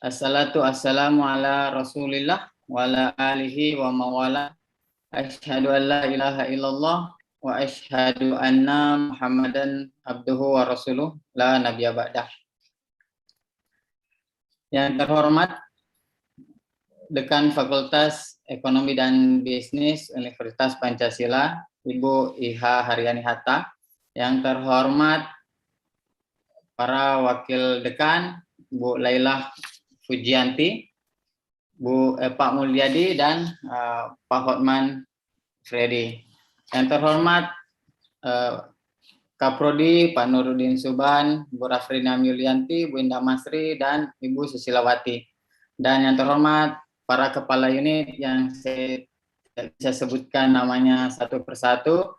Assalatu assalamu ala Rasulillah wa ala alihi wa mawala. Asyhadu an la ilaha illallah wa asyhadu anna Muhammadan abduhu wa rasuluh la nabiyya ba'dah. Yang terhormat Dekan Fakultas Ekonomi dan Bisnis Universitas Pancasila, Ibu Iha Haryani Hatta. Yang terhormat para wakil dekan, Bu Lailah Fujianti, Pak Mulyadi, dan Pak Hotman Freddy. Yang terhormat Kaprodi, Pak Nurudin Suban, Bu Rafrina Yulianti, Bu Indah Masri, dan Ibu Susilawati. Dan yang terhormat para kepala unit yang saya tidak bisa sebutkan namanya satu persatu,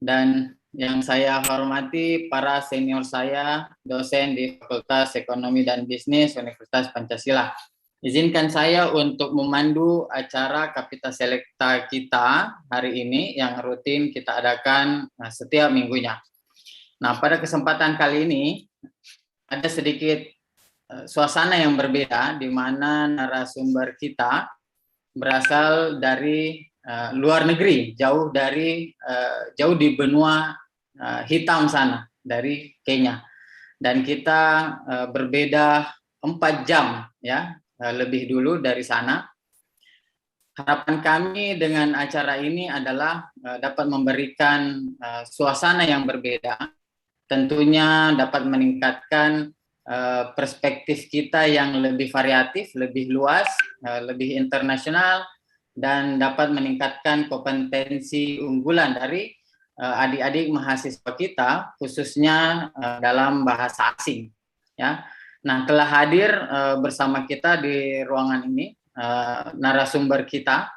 dan yang saya hormati para senior saya, dosen di Fakultas Ekonomi dan Bisnis Universitas Pancasila. Izinkan saya untuk memandu acara Kapita Selekta kita hari ini yang rutin kita adakan setiap minggunya. Nah, pada kesempatan kali ini ada sedikit suasana yang berbeda, di mana narasumber kita berasal dari luar negeri, jauh di benua hitam sana, dari Kenya, dan kita berbeda 4 jam ya, lebih dulu dari sana. Harapan kami dengan acara ini adalah dapat memberikan suasana yang berbeda, tentunya dapat meningkatkan perspektif kita yang lebih variatif, lebih luas, lebih internasional, dan dapat meningkatkan kompetensi unggulan dari adik-adik mahasiswa kita, khususnya dalam bahasa asing. Ya, nah telah hadir bersama kita di ruangan ini narasumber kita.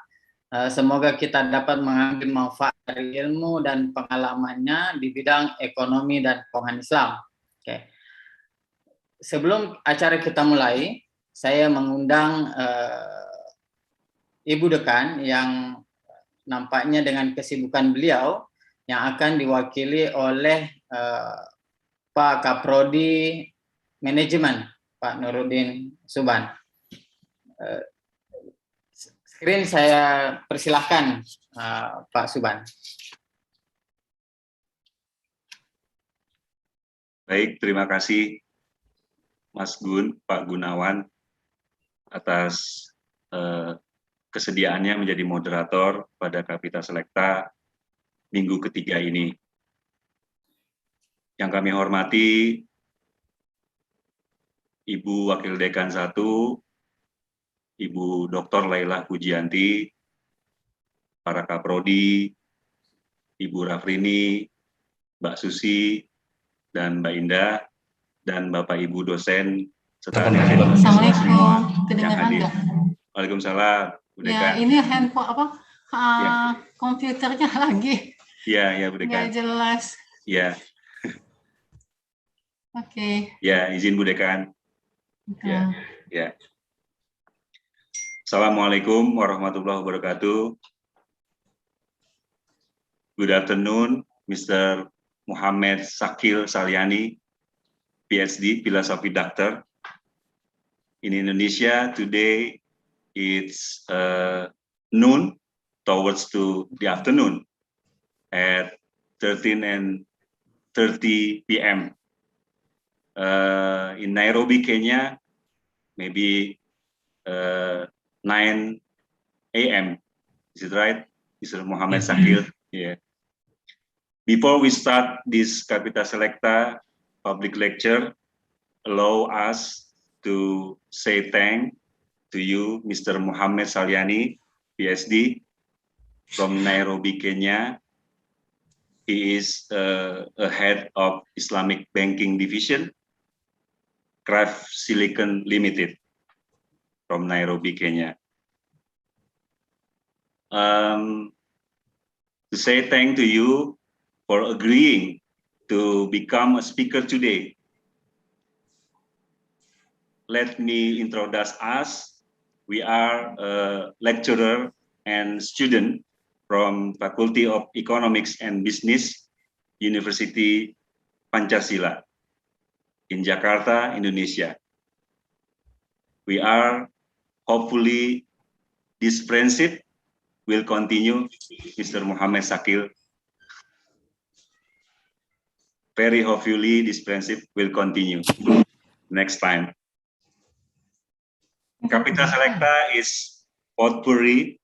Semoga kita dapat mengambil manfaat dari ilmu dan pengalamannya di bidang ekonomi dan keuangan Islam. Oke. Sebelum acara kita mulai, saya mengundang Ibu Dekan yang nampaknya dengan kesibukan beliau yang akan diwakili oleh Pak Kaprodi Manajemen, Pak Nurudin Suban. Screen saya persilahkan, Pak Suban. Baik, terima kasih Mas Gun, Pak Gunawan, atas kesediaannya menjadi moderator pada Kapita Selekta minggu ketiga ini. Yang kami hormati Ibu Wakil Dekan 1, Ibu Dr. Lailah Fujianti, para Kaprodi, Ibu Rafrini, Mbak Susi, dan Mbak Indah, dan Bapak Ibu dosen serta Assalamualaikum, kedengaran nggak? Waalaikumsalam, Bu Dekan. Ya, ini handphone komputernya lagi. Iya, Bu Dekan. Nggak jelas. Iya. Oke. Ya, izin Bu Dekan. Ya. Assalamualaikum warahmatullahi wabarakatuh. Good afternoon, Mr. Muhammad Sakil Salyani, PhD, Philosophy Doctor. In Indonesia, today it's noon towards to the afternoon at 13:30 p.m. In Nairobi, Kenya, maybe 9 a.m. Is it right, Mr. Muhammad Sakil? Yeah. Before we start this Kapita Selekta public lecture, allow us to say thank to you, Mr. Muhammad Salyani, PhD, from Nairobi, Kenya. He is a head of Islamic Banking Division, Craft Silicon Limited, from Nairobi, Kenya. To say thank to you for agreeing to become a speaker today. Let me introduce us. We are a lecturer and student from Faculty of Economics and Business, University Pancasila in Jakarta, Indonesia. We are hopefully this friendship will continue. Mr. Muhammad Shakil, very hopefully this friendship will continue next time. Kapita Selekta is potpourri.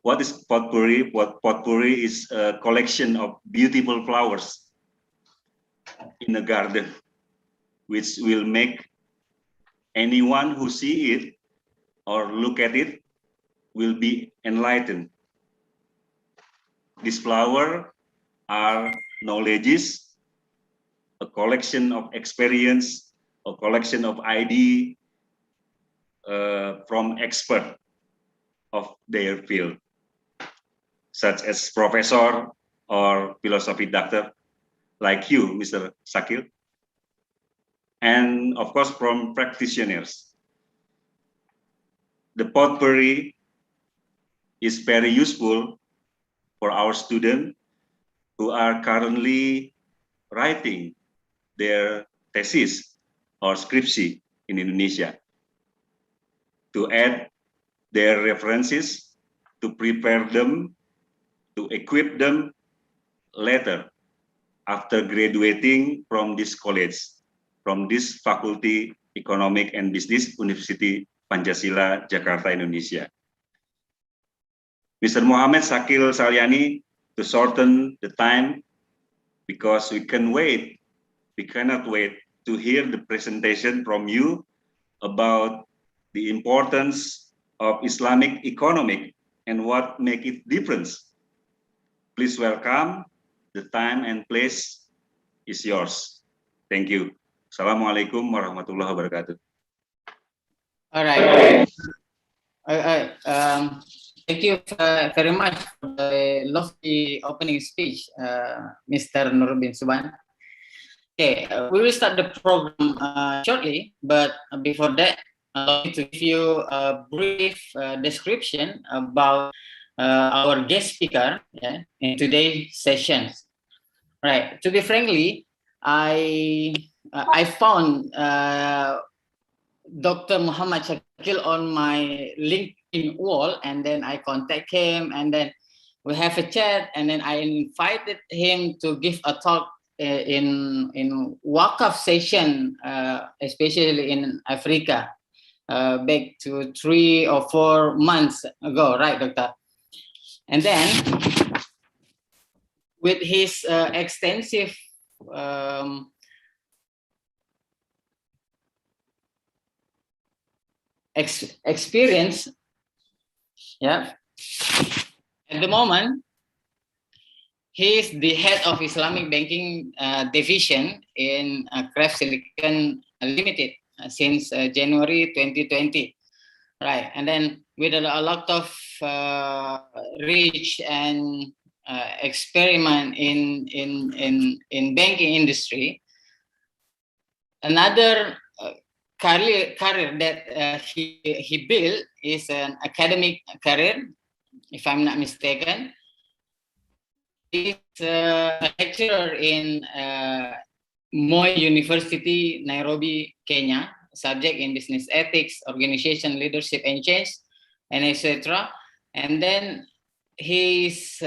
What is potpourri? Potpourri is a collection of beautiful flowers in a garden, which will make anyone who see it or look at it will be enlightened. These flowers are knowledges, a collection of experience, a collection of idea from expert of their field, such as professor or philosophy doctor like you, Mr. Shakil, and of course from practitioners. The potpourri is very useful for our students who are currently writing their thesis or skripsi in Indonesia, to add their references, to prepare them, to equip them later after graduating from this college, from this Faculty Economic and Business University Pancasila, Jakarta, Indonesia. Mr. Muhammad Shakil Salyani, to shorten the time, because we cannot wait to hear the presentation from you about the importance of Islamic economic and what make it difference. Please welcome. The time and place is yours. Thank you. Assalamualaikum warahmatullahi wabarakatuh. All right. Thank you very much for the lofty opening speech, Mr. Nuruddin Suban. Okay, we will start the program shortly, but before that, allow me to give you a brief description about our guest speaker, yeah, in today's sessions. Right. To be frankly, I found Dr. Muhammad Shakil on my LinkedIn wall, and then I contact him, and then we have a chat, and then I invited him to give a talk in Wakaf session, especially in Africa, back to 3 or 4 months ago, right, Doctor? And then with his extensive experience, yeah, at the moment, he is the head of Islamic banking division in Kraft Silicon Limited since January 2020, right? And then with a lot of reach and experiment in banking industry, another career that he built is an academic career, if I'm not mistaken. He's a lecturer in Moi University, Nairobi, Kenya, subject in business ethics, organization, leadership and change, and etc. And then his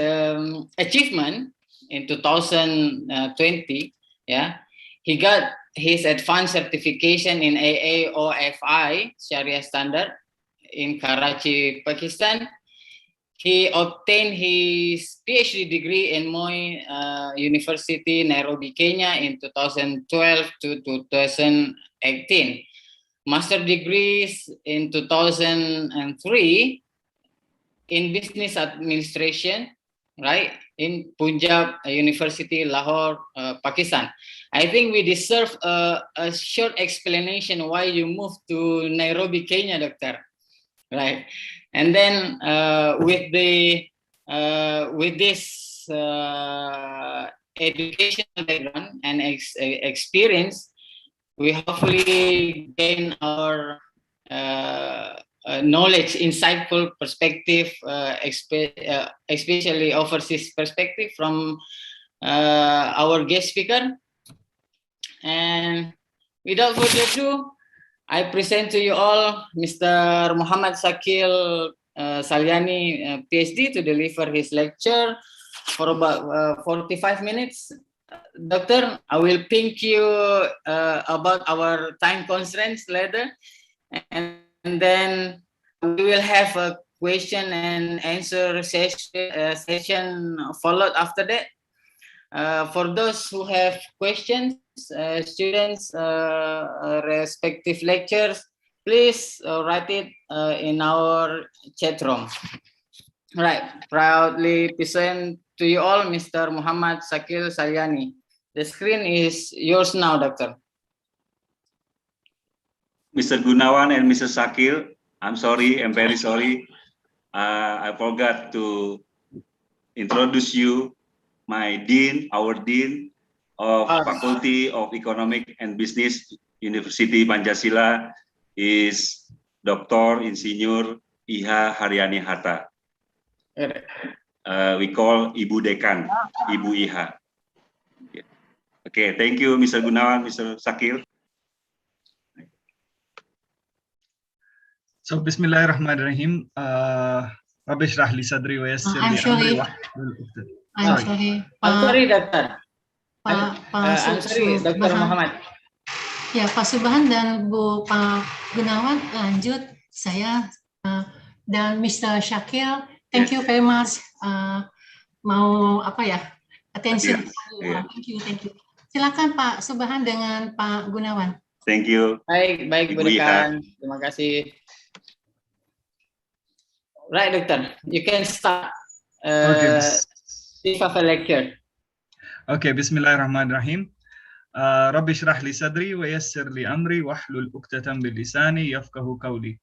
achievement in 2020, yeah, he got his advanced certification in AAOFI Sharia standard in Karachi, Pakistan. He obtained his PhD degree in Moi University, Nairobi, Kenya in 2012 to 2018. Master degrees in 2003 in business administration, right, in Punjab University, Lahore, Pakistan. I think we deserve a short explanation why you moved to Nairobi, Kenya, Doctor, right? And then with this educational background and experience, we hopefully gain our knowledge, insightful perspective, especially overseas perspective from our guest speaker. And without further ado, I present to you all Mr. Muhammad Sakil Salyani, PhD, to deliver his lecture for about 45 minutes. Doctor, I will ping you about our time constraints later, and then we will have a question and answer session followed after that. For those who have questions, students, respective lectures, please write it in our chat room. Right, proudly present to you all Mr. Muhammad Sakil Salyani. The screen is yours now, Doctor. Mr. Gunawan and Mr. Sakil, I'm sorry, I'm very sorry. I forgot to introduce you, my dean, our dean of Faculty of Economic and Business, University Pancasila, is Dr. Insinyur Iha Haryani Hatta. We call Ibu Dekan, Ibu Iha. Okay, thank you, Mr. Gunawan, Mr. Sakil. So, Bismillahirrahmanirrahim. Rabbi shrah li sadri wa yassir li amri wahlul 'uqdatam. I'm sorry. I'm sorry, Doctor. I'm sorry, Dr. Muhammad. Ya, Pak Subhan dan Bu Pak Gunawan, lanjut saya dan Mr. Syakil. Thank you very much. Mau apa ya? Attention. Thank you. Silakan Pak Subhan dengan Pak Gunawan. Thank you. Baik, Bu Dekan. Terima kasih. Right, Doctor. You can start. Give a lecture. Okay, Bismillahirrahmanirrahim. Rabbi shrah li sadri wa yassir li amri wahlul 'uqdatam min lisani yafqahu qawli.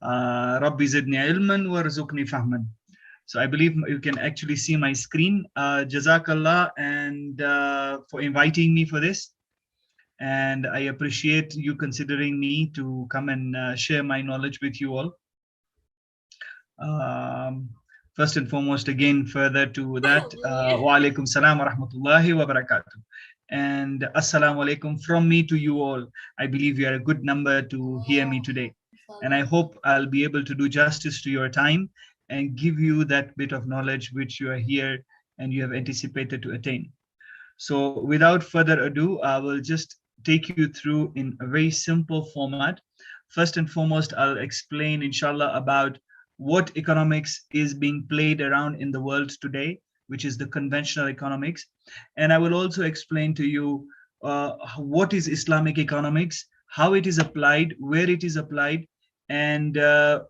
Rabbi zidni ilman warzuqni fahman. So I believe you can actually see my screen. Jazakallah and for inviting me for this. And I appreciate you considering me to come and share my knowledge with you all. First and foremost, again, further to that, wa alaikum salam wa rahmatullahi wa barakatuh. And assalamu alaikum from me to you all. I believe you are a good number to hear me today. And I hope I'll be able to do justice to your time and give you that bit of knowledge which you are here and you have anticipated to attain. So without further ado, I will just take you through in a very simple format. First and foremost, I'll explain, inshallah, about what economics is being played around in the world today, which is the conventional economics. And I will also explain to you what is Islamic economics, how it is applied, where it is applied, and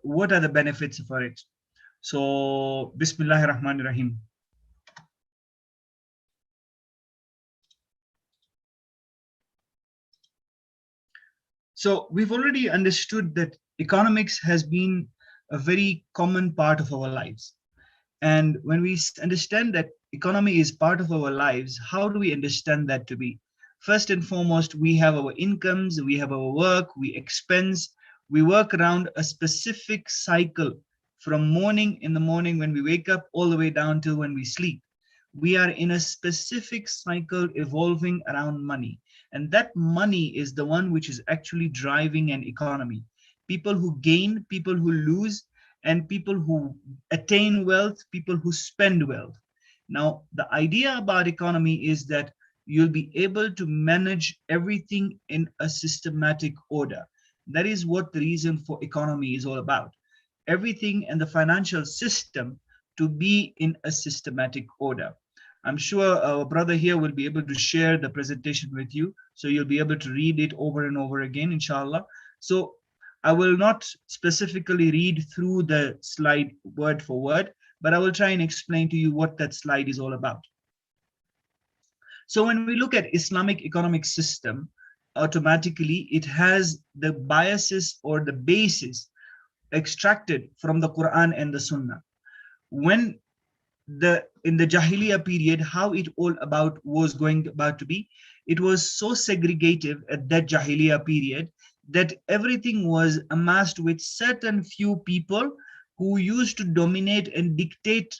what are the benefits for it. So, Bismillahirrahmanirrahim. So we've already understood that economics has been a very common part of our lives. And when we understand that economy is part of our lives, how do we understand that to be? First and foremost, we have our incomes, we have our work, we expense, we work around a specific cycle from morning in the morning when we wake up all the way down till when we sleep. We are in a specific cycle evolving around money. And that money is the one which is actually driving an economy. People who gain, people who lose, and people who attain wealth, people who spend wealth. Now, the idea about economy is that you'll be able to manage everything in a systematic order. That is what the reason for economy is all about. Everything in the financial system to be in a systematic order. I'm sure our brother here will be able to share the presentation with you, so you'll be able to read it over and over again, inshallah. So I will not specifically read through the slide word for word, but I will try and explain to you what that slide is all about. So when we look at Islamic economic system, automatically it has the biases or the basis extracted from the Quran and the Sunnah. When in the Jahiliyyah period, how it all was going about to be, it was so segregative at that Jahiliyyah period that everything was amassed with certain few people who used to dominate and dictate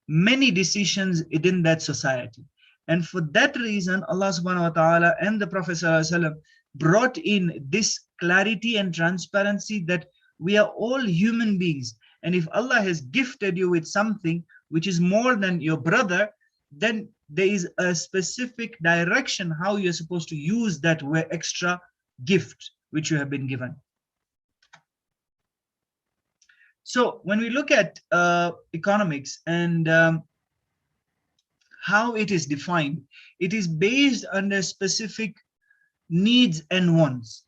many decisions within that society. And for that reason, Allah subhanahu wa ta'ala and the Prophet sallallahu alaihi wasallam brought in this clarity and transparency that we are all human beings. And if Allah has gifted you with something which is more than your brother, then there is a specific direction how you're supposed to use that extra gift which you have been given. So when we look at economics and how it is defined, it is based under specific needs and wants.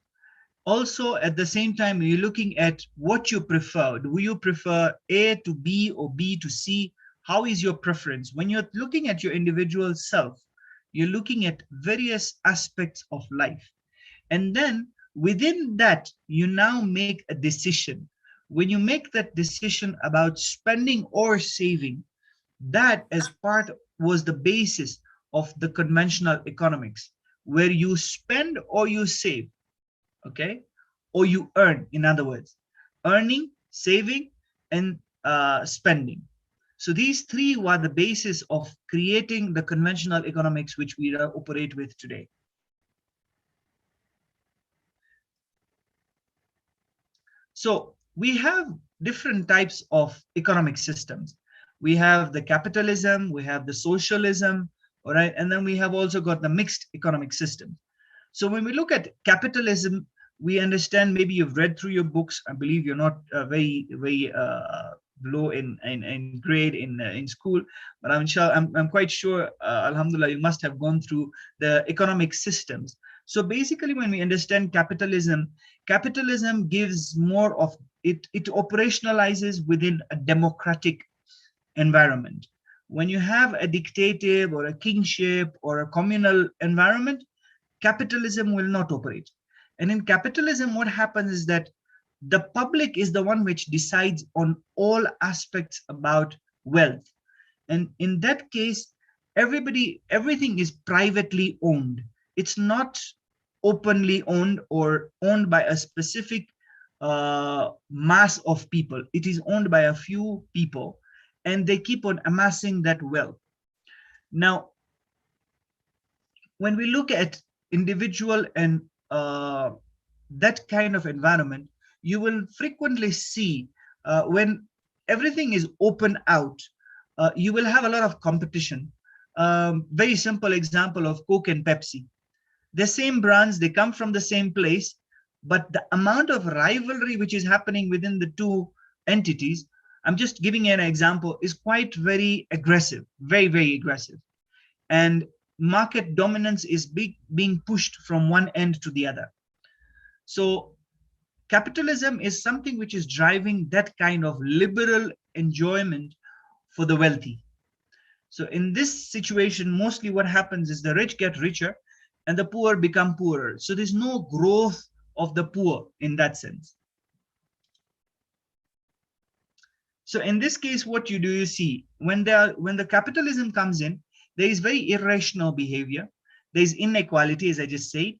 Also, at the same time, you're looking at what you prefer. Do you prefer A to B or B to C? How is your preference? When you're looking at your individual self, you're looking at various aspects of life. And then within that, you now make a decision. When you make that decision about spending or saving, that as part was the basis of the conventional economics, where you spend or you save, okay, or you earn. In other words, earning, saving, and spending. So these three were the basis of creating the conventional economics which we operate with today. So we have different types of economic systems. We have the capitalism, we have the socialism, all right, and then we have also got the mixed economic system. So when we look at capitalism, we understand, maybe you've read through your books. I believe you're not very low in grade in school, but I'm quite sure, alhamdulillah, you must have gone through the economic systems. So basically, when we understand capitalism, capitalism gives more of it operationalizes within a democratic environment. When you have a dictative or a kingship or a communal environment, capitalism will not operate. And in capitalism, what happens is that the public is the one which decides on all aspects about wealth. And in that case, everything is privately owned. It's not openly owned or owned by a specific mass of people. It is owned by a few people, and they keep on amassing that wealth. Now, when we look at individual and that kind of environment, you will frequently see when everything is open out, you will have a lot of competition. Very simple example of Coke and Pepsi. The same brands, they come from the same place, but the amount of rivalry which is happening within the two entities, I'm just giving an example, is quite very aggressive, very, very aggressive. And market dominance is being pushed from one end to the other. So capitalism is something which is driving that kind of liberal enjoyment for the wealthy. So in this situation, mostly what happens is the rich get richer and the poor become poorer. So there's no growth of the poor in that sense. So in this case, what you see, when the capitalism comes in, there is very irrational behavior. There's inequality, as I just said.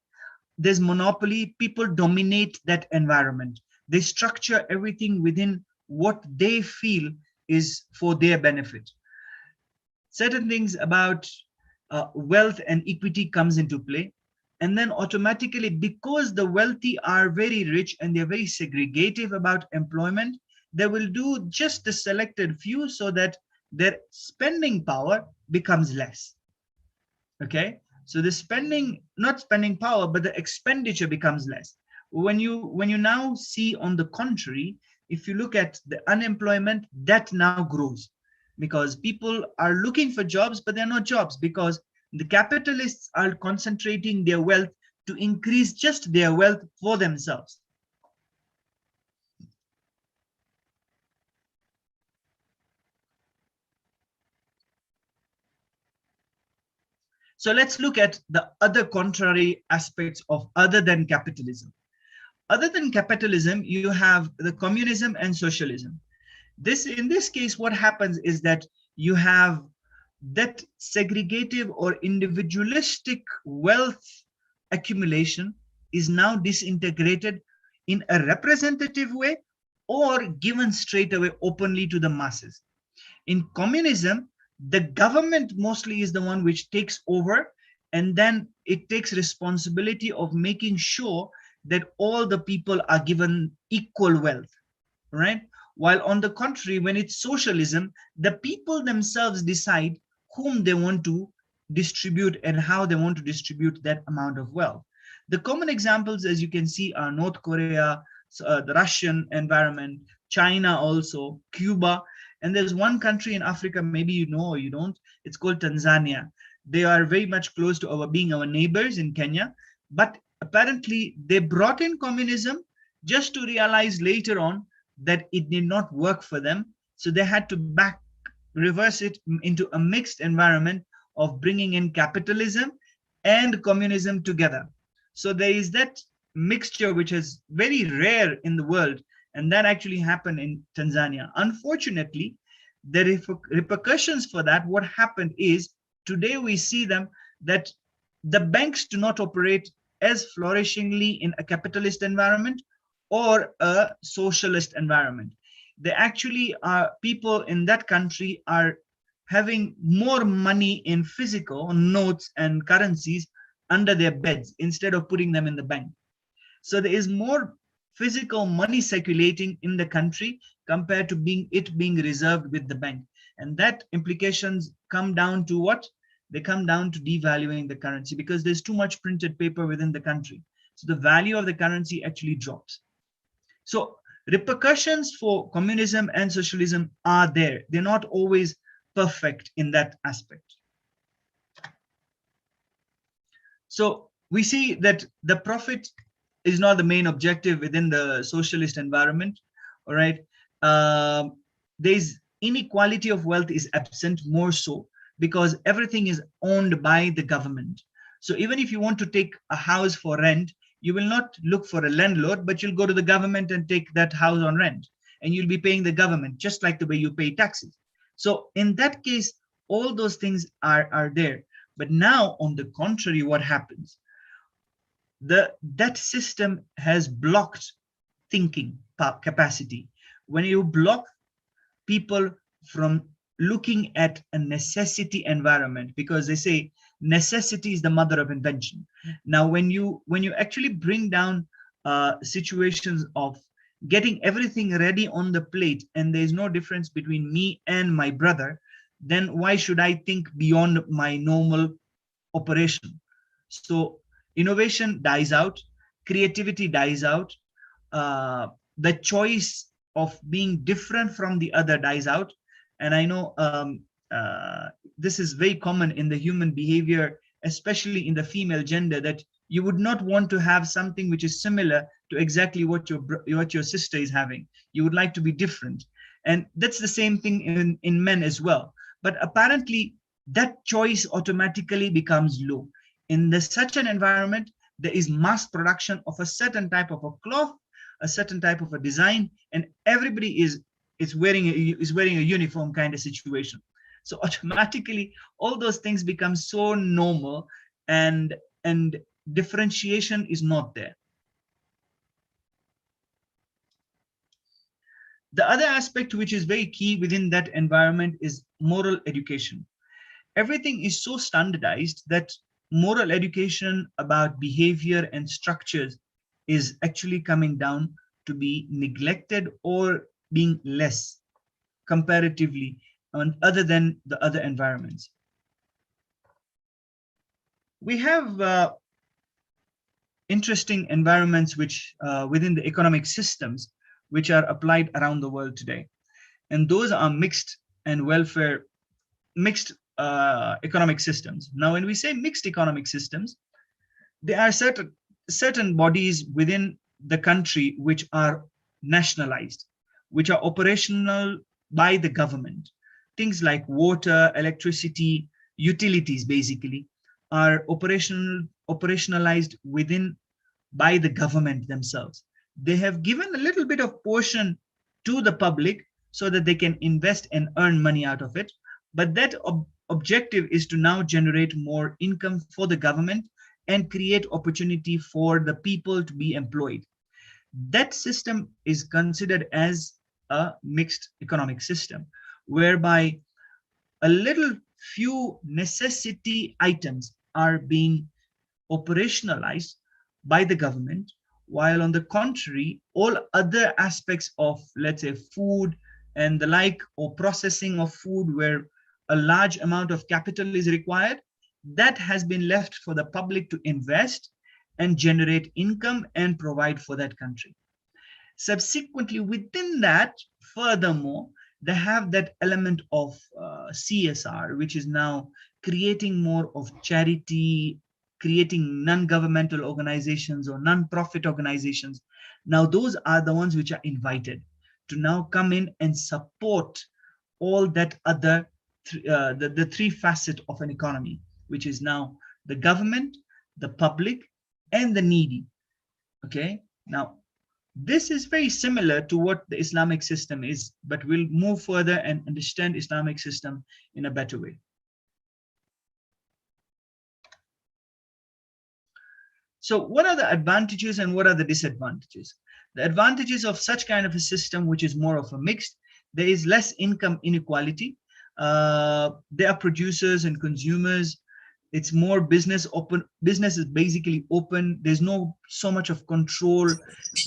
There's monopoly. People dominate that environment. They structure everything within what they feel is for their benefit. Certain things about wealth and equity comes into play. And then automatically, because the wealthy are very rich and they're very segregative about employment, they will do just the selected few so that their spending power becomes less. Okay, so the not spending power, but the expenditure becomes less. When you now see, on the contrary, if you look at the unemployment, that now grows because people are looking for jobs, but they're not jobs because the capitalists are concentrating their wealth to increase just their wealth for themselves. So let's look at the other contrary aspects of other than capitalism. Other than capitalism, you have the communism and socialism. In this case, what happens is that you have that segregative or individualistic wealth accumulation is now disintegrated in a representative way or given straight away openly to the masses. In communism, the government mostly is the one which takes over, and then it takes responsibility of making sure that all the people are given equal wealth, right? While on the contrary, when it's socialism, the people themselves decide whom they want to distribute and how they want to distribute that amount of wealth. The common examples, as you can see, are North Korea, the Russian environment, China also, Cuba, and there's one country in Africa, maybe you know or you don't, it's called Tanzania. They are very much close to being our neighbors in Kenya, but apparently they brought in communism just to realize later on that it did not work for them. So they had to reverse it into a mixed environment of bringing in capitalism and communism together. So there is that mixture which is very rare in the world, and that actually happened in Tanzania. Unfortunately, the repercussions for that, what happened is, today we see them that the banks do not operate as flourishingly in a capitalist environment or a socialist environment. They actually are, people in that country are having more money in physical notes and currencies under their beds instead of putting them in the bank. So there is more physical money circulating in the country compared to being reserved with the bank. And that implications come down to what? They come down to devaluing the currency because there's too much printed paper within the country. So the value of the currency actually drops. So repercussions for communism and socialism are there. They're not always perfect in that aspect. So we see that the profit is not the main objective within the socialist environment. All right. There's inequality of wealth is absent, more so because everything is owned by the government. So even if you want to take a house for rent, you will not look for a landlord, but you'll go to the government and take that house on rent, and you'll be paying the government just like the way you pay taxes. So in that case, all those things are there. But now, on the contrary, what happens? That system has blocked thinking capacity. When you block people from looking at a necessity environment, because they say necessity is the mother of invention. Now, when you actually bring down situations of getting everything ready on the plate, and there's no difference between me and my brother, then why should I think beyond my normal operation? So innovation dies out, creativity dies out, the choice of being different from the other dies out. And I know this is very common in the human behavior, especially in the female gender, that you would not want to have something which is similar to exactly what your sister is having. You would like to be different. And that's the same thing in men as well. But apparently that choice automatically becomes low. In such an environment, there is mass production of a certain type of a cloth, a certain type of a design, and everybody is wearing a uniform kind of situation. So automatically all those things become so normal, and differentiation is not there. The other aspect which is very key within that environment is moral education. Everything is so standardized that moral education about behavior and structures is actually coming down to be neglected or being less comparatively other than the other environments. We have interesting environments which within the economic systems which are applied around the world today, and those are mixed and mixed economic systems. Now, when we say mixed economic systems, there are certain bodies within the country which are nationalized, which are operational by the government. Things like water, electricity, utilities basically are operationalized by the government themselves. They have given a little bit of portion to the public so that they can invest and earn money out of it. But that objective is to now generate more income for the government and create opportunity for the people to be employed. That system is considered as a mixed economic system, whereby a little few necessity items are being operationalized by the government, while on the contrary, all other aspects of, let's say, food and the like, or processing of food where a large amount of capital is required, that has been left for the public to invest and generate income and provide for that country. Subsequently, within that, furthermore, they have that element of CSR, which is now creating more of charity, creating non-governmental organizations or non-profit organizations. Now, those are the ones which are invited to now come in and support all that other, the three facets of an economy, which is now the government, the public, and the needy. Okay, now this is very similar to what the Islamic system is, but we'll move further and understand Islamic system in a better way. So what are the advantages and what are the disadvantages? The advantages of such kind of a system, which is more of a mixed, there is less income inequality. There are producers and consumers. It's more business open. Business is basically open. There's no so much of control.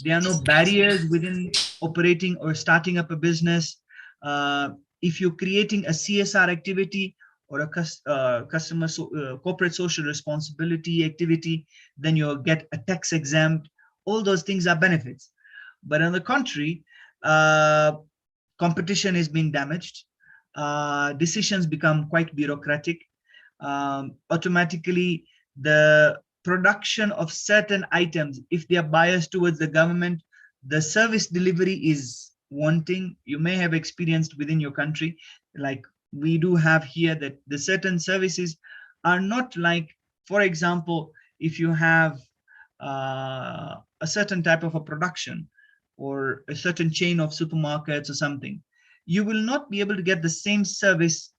There are no barriers within operating or starting up a business. If you're creating a CSR activity or a corporate social responsibility activity, then you'll get a tax exempt. All those things are benefits. But on the contrary, competition is being damaged. Decisions become quite bureaucratic. Automatically, the production of certain items, if they are biased towards the government, the service delivery is wanting. You may have experienced within your country, like we do have here, that the certain services are not like, for example, if you have a certain type of a production or a certain chain of supermarkets or something, you will not be able to get the same service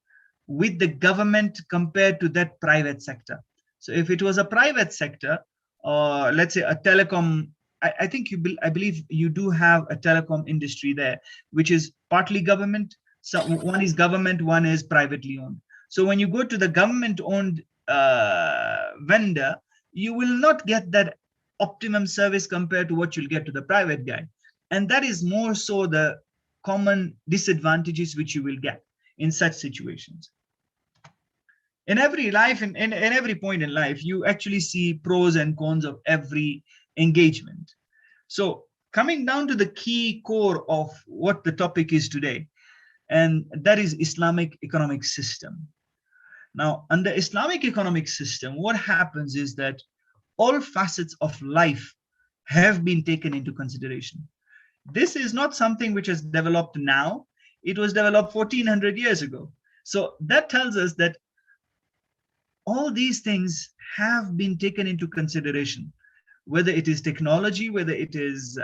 with the government compared to that private sector. So if it was a private sector, or let's say a telecom, I believe you do have a telecom industry there, which is partly government. So one is government, one is privately owned. So when you go to the government-owned vendor, you will not get that optimum service compared to what you'll get to the private guy. And that is more so the common disadvantages which you will get in such situations. In every life, in every point in life, you actually see pros and cons of every engagement. So coming down to the key core of what the topic is today, and that is Islamic economic system. Now, under Islamic economic system, what happens is that all facets of life have been taken into consideration. This is not something which has developed now. It was developed 1400 years ago. So that tells us that all these things have been taken into consideration, whether it is technology, whether it is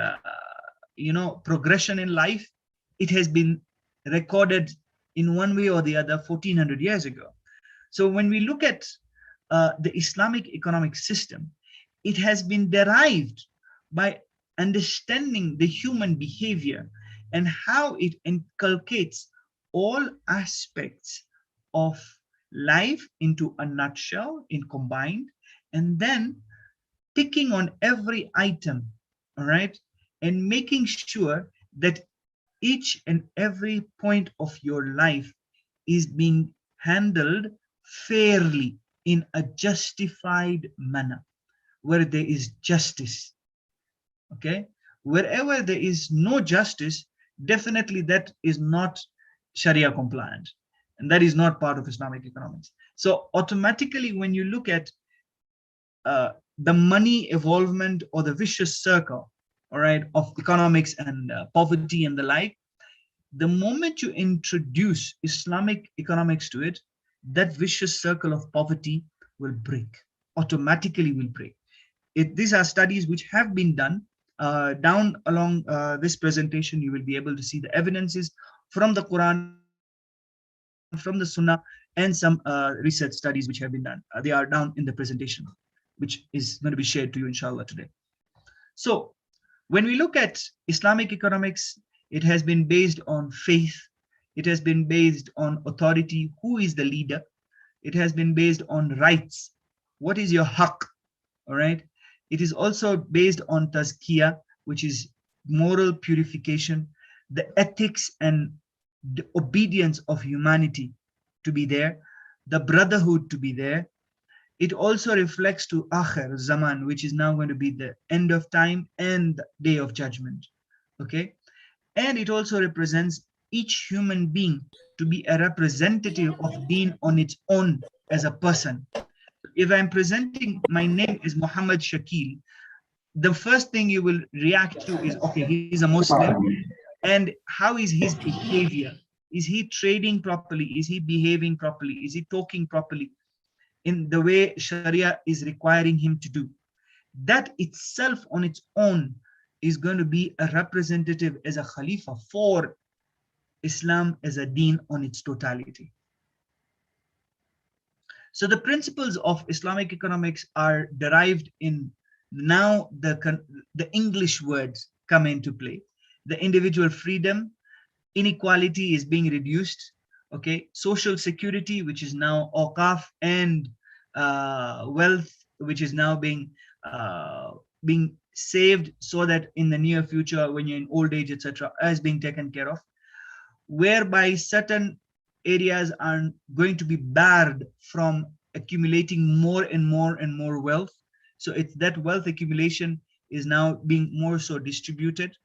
progression in life. It has been recorded in one way or the other 1400 years ago. So when we look at the Islamic economic system, it has been derived by understanding the human behavior and how it inculcates all aspects of life into a nutshell, in combined, and then ticking on every item, all right, and making sure that each and every point of your life is being handled fairly in a justified manner, where there is justice. Okay, wherever there is no justice, definitely that is not Sharia compliant, and that is not part of Islamic economics. So automatically, when you look at the money evolvement or the vicious circle, all right, of economics and poverty and the like, the moment you introduce Islamic economics to it, that vicious circle of poverty will break, automatically will break. These are studies which have been done. Down along this presentation, you will be able to see the evidences from the Quran, from the Sunnah, and some research studies which have been done. They are down in the presentation, which is going to be shared to you, inshallah, today. So when we look at Islamic economics, it has been based on faith. It has been based on authority. Who is the leader? It has been based on rights. What is your haqq? All right. It is also based on tazkiyah, which is moral purification, the ethics and the obedience of humanity to be there, the brotherhood to be there. It also reflects to akhir zaman, which is now going to be the end of time and the day of judgment. Okay. And it also represents each human being to be a representative of deen on its own as a person. If I'm presenting, my name is Muhammad Shakil, the first thing you will react to is, okay, he's a Muslim, and how is his behavior? Is he trading properly? Is he behaving properly? Is he talking properly in the way Sharia is requiring him to do? That itself on its own is going to be a representative as a Khalifa for Islam as a deen on its totality. So the principles of Islamic economics are derived in, now the English words come into play. The individual freedom, inequality is being reduced, okay? Social security, which is now awqaf, and wealth, which is now being saved so that in the near future, when you're in old age, etc., is being taken care of, whereby certain areas are going to be barred from accumulating more and more and more wealth. So it's that wealth accumulation is now being more so distributed.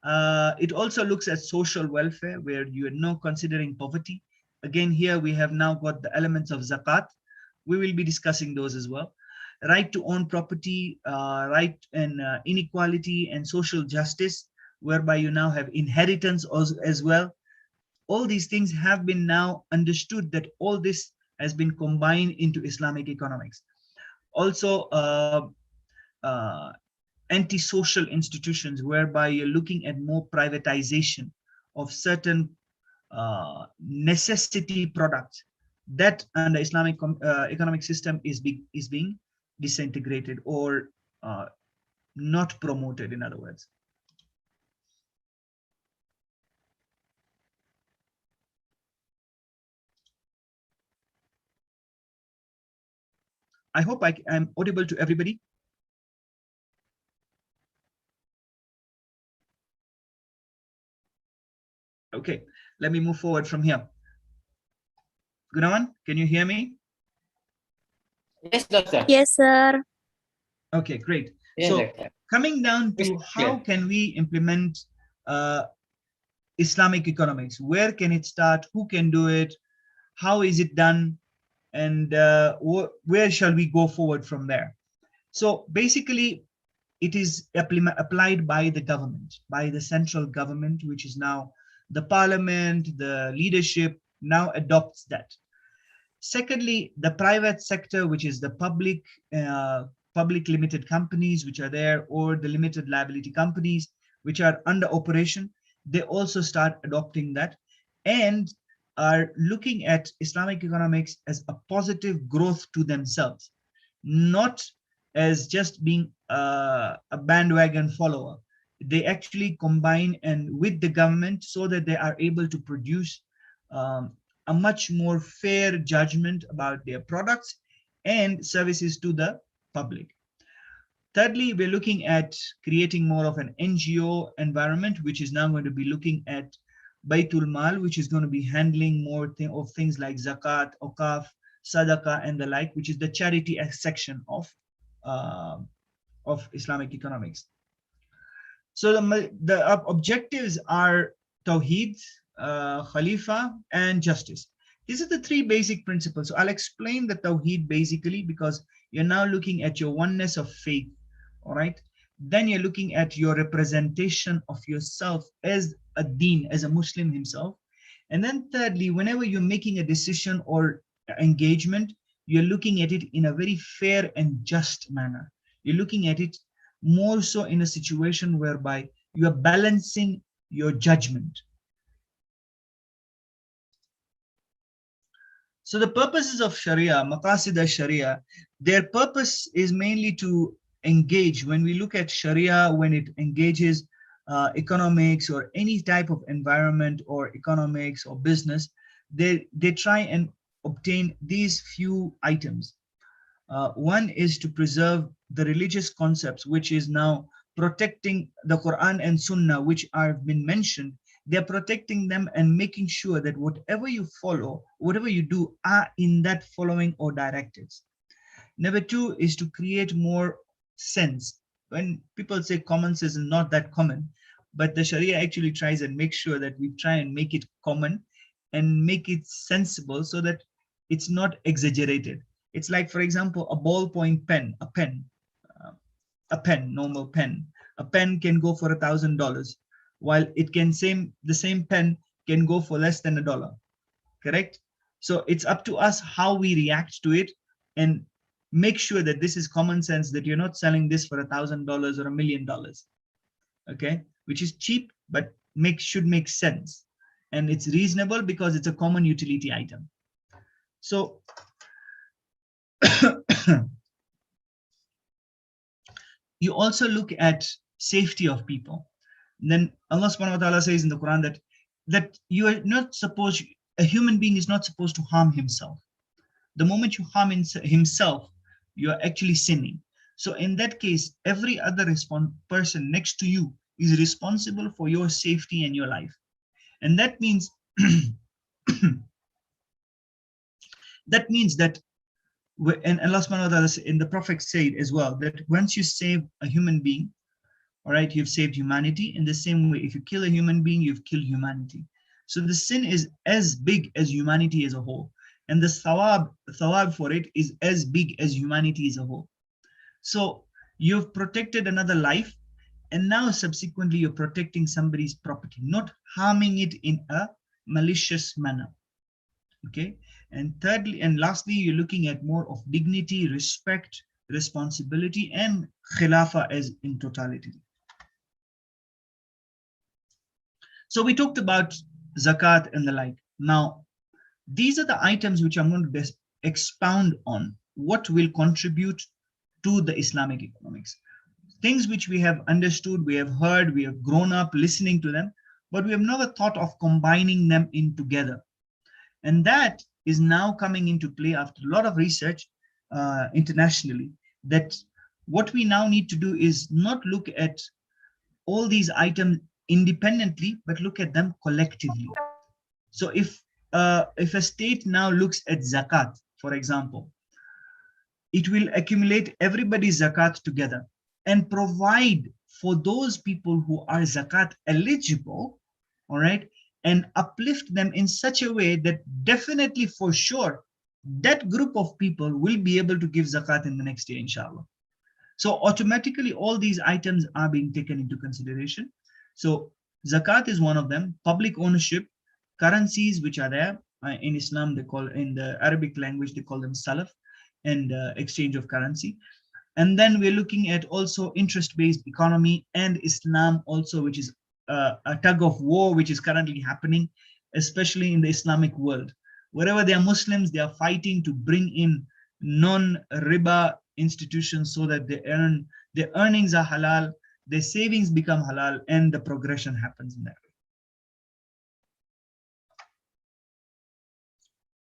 It also looks at social welfare, where you are now considering poverty. Again, here we have now got the elements of zakat. We will be discussing those as well. Right to own property, right and inequality and social justice, whereby you now have inheritance as well. All these things have been now understood that all this has been combined into Islamic economics. Also, anti-social institutions, whereby you're looking at more privatization of certain necessity products that under Islamic economic system is being disintegrated or not promoted, in other words. I hope I'm audible to everybody. Okay, let me move forward from here. Gunawan, can you hear me? Yes, doctor. Yes, sir. Okay, great. Yes, So doctor. coming down to how can we implement Islamic economics? Where can it start? Who can do it? How is it done? And where shall we go forward from there? So basically, it is applied by the government, by the central government, which is now the parliament, the leadership now adopts that. Secondly, the private sector, which is the public limited companies which are there, or the limited liability companies which are under operation, they also start adopting that and are looking at Islamic economics as a positive growth to themselves, not as just being a bandwagon follower. They actually combine and with the government so that they are able to produce a much more fair judgment about their products and services to the public. Thirdly, we're looking at creating more of an NGO environment, which is now going to be looking at Baitul Mal, which is going to be handling more of things like Zakat, Awqaf, Sadaqah, and the like, which is the charity section of Islamic economics. So the objectives are Tawheed, Khalifa, and justice. These are the three basic principles. So I'll explain the Tawheed basically because you're now looking at your oneness of faith, all right? Then you're looking at your representation of yourself as a deen, as a Muslim himself. And then thirdly, whenever you're making a decision or engagement, you're looking at it in a very fair and just manner. You're looking at it more so in a situation whereby you are balancing your judgment. So the purposes of Sharia, Maqasid al-Sharia, their purpose is mainly to engage. When we look at Sharia, when it engages economics or any type of environment or economics or business, they try and obtain these few items. One is to preserve the religious concepts, which is now protecting the Quran and Sunnah, which have been mentioned. They're protecting them and making sure that whatever you follow, whatever you do, are in that following or directives. Number two is to create more sense. When people say common sense is not that common, but the Sharia actually tries and makes sure that we try and make it common and make it sensible so that it's not exaggerated. It's like, for example, a ballpoint pen, a pen, normal pen. A pen can go for $1,000, while it can the same pen can go for less than $1. Correct? So it's up to us how we react to it and make sure that this is common sense, that you're not selling this for $1,000 or $1 million. Okay, which is cheap, but should make sense, and it's reasonable because it's a common utility item. So you also look at safety of people. Then Allah subhanahu wa ta'ala says in the Quran that you are not supposed, a human being is not supposed to harm himself. The moment you harm himself, you are actually sinning. So in that case, every other person next to you is responsible for your safety and your life. And that means that and Allah subhanahu wa ta'ala in the Prophet said as well, that once you save a human being, all right, you've saved humanity. In the same way, if you kill a human being, you've killed humanity. So the sin is as big as humanity as a whole, and the thawab for it is as big as humanity as a whole. So you've protected another life, and now subsequently you're protecting somebody's property, not harming it in a malicious manner. Okay, and thirdly and lastly, you're looking at more of dignity, respect, responsibility, and khilafah as in totality. So we talked about zakat and the like. Now, these are the items which I'm going to expound on, what will contribute to the Islamic economics. Things which we have understood, we have heard, we have grown up listening to them, but we have never thought of combining them in together. And that is now coming into play after a lot of research internationally, that what we now need to do is not look at all these items independently, but look at them collectively. So if a state now looks at zakat, for example, it will accumulate everybody's zakat together and provide for those people who are zakat eligible, all right, and uplift them in such a way that definitely for sure that group of people will be able to give zakat in the next year, inshallah. So automatically all these items are being taken into consideration. So zakat is one of them. Public ownership, currencies which are there in Islam, they call, in the Arabic language, they call them salaf, and exchange of currency. And then we're looking at also interest-based economy and Islam also, which is a tug of war which is currently happening, especially in the Islamic world. Wherever there are Muslims, they are fighting to bring in non-riba institutions so that their earnings are halal, their savings become halal, and the progression happens in that way.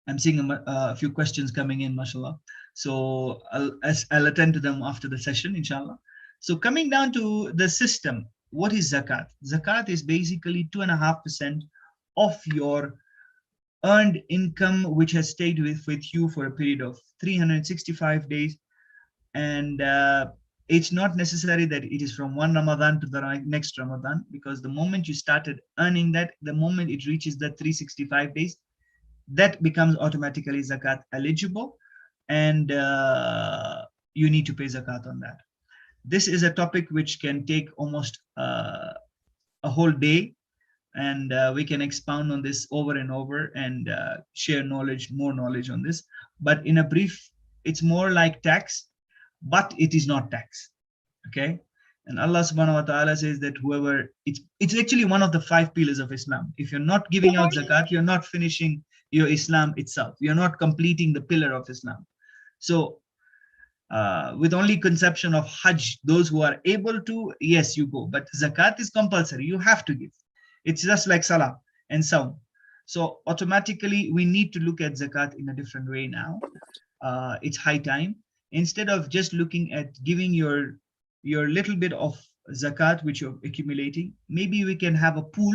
I'm seeing a few questions coming in, mashallah. So I'll attend to them after the session, inshallah. So coming down to the system, what is zakat? Zakat is basically 2.5% of your earned income, which has stayed with you for a period of 365 days. And it's not necessary that it is from one Ramadan to the next Ramadan, because the moment you started earning that, the moment it reaches the 365 days, that becomes automatically zakat eligible, and you need to pay zakat on that. This is a topic which can take almost a whole day, and we can expound on this over and over and share more knowledge on this. But in a brief, it's more like tax, but it is not tax. Okay, and Allah subhanahu wa ta'ala says that whoever, it's actually one of the 5 pillars of Islam. If you're not giving out zakat, you're not finishing your Islam itself. You're not completing the pillar of Islam. So with only conception of Hajj, those who are able to, yes, you go. But zakat is compulsory. You have to give. It's just like salah and saum. So automatically, we need to look at zakat in a different way now. It's high time. Instead of just looking at giving your little bit of zakat which you're accumulating, maybe we can have a pool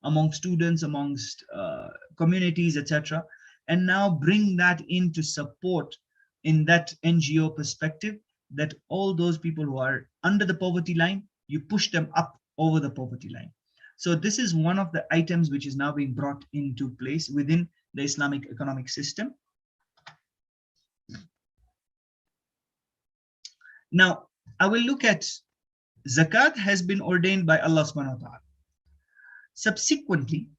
among students, amongst communities, etc., and now bring that into support in that NGO perspective, that all those people who are under the poverty line, you push them up over the poverty line. So this is one of the items which is now being brought into place within the Islamic economic system. Now, I will look at zakat has been ordained by Allah subhanahu wa ta'ala. Subsequently,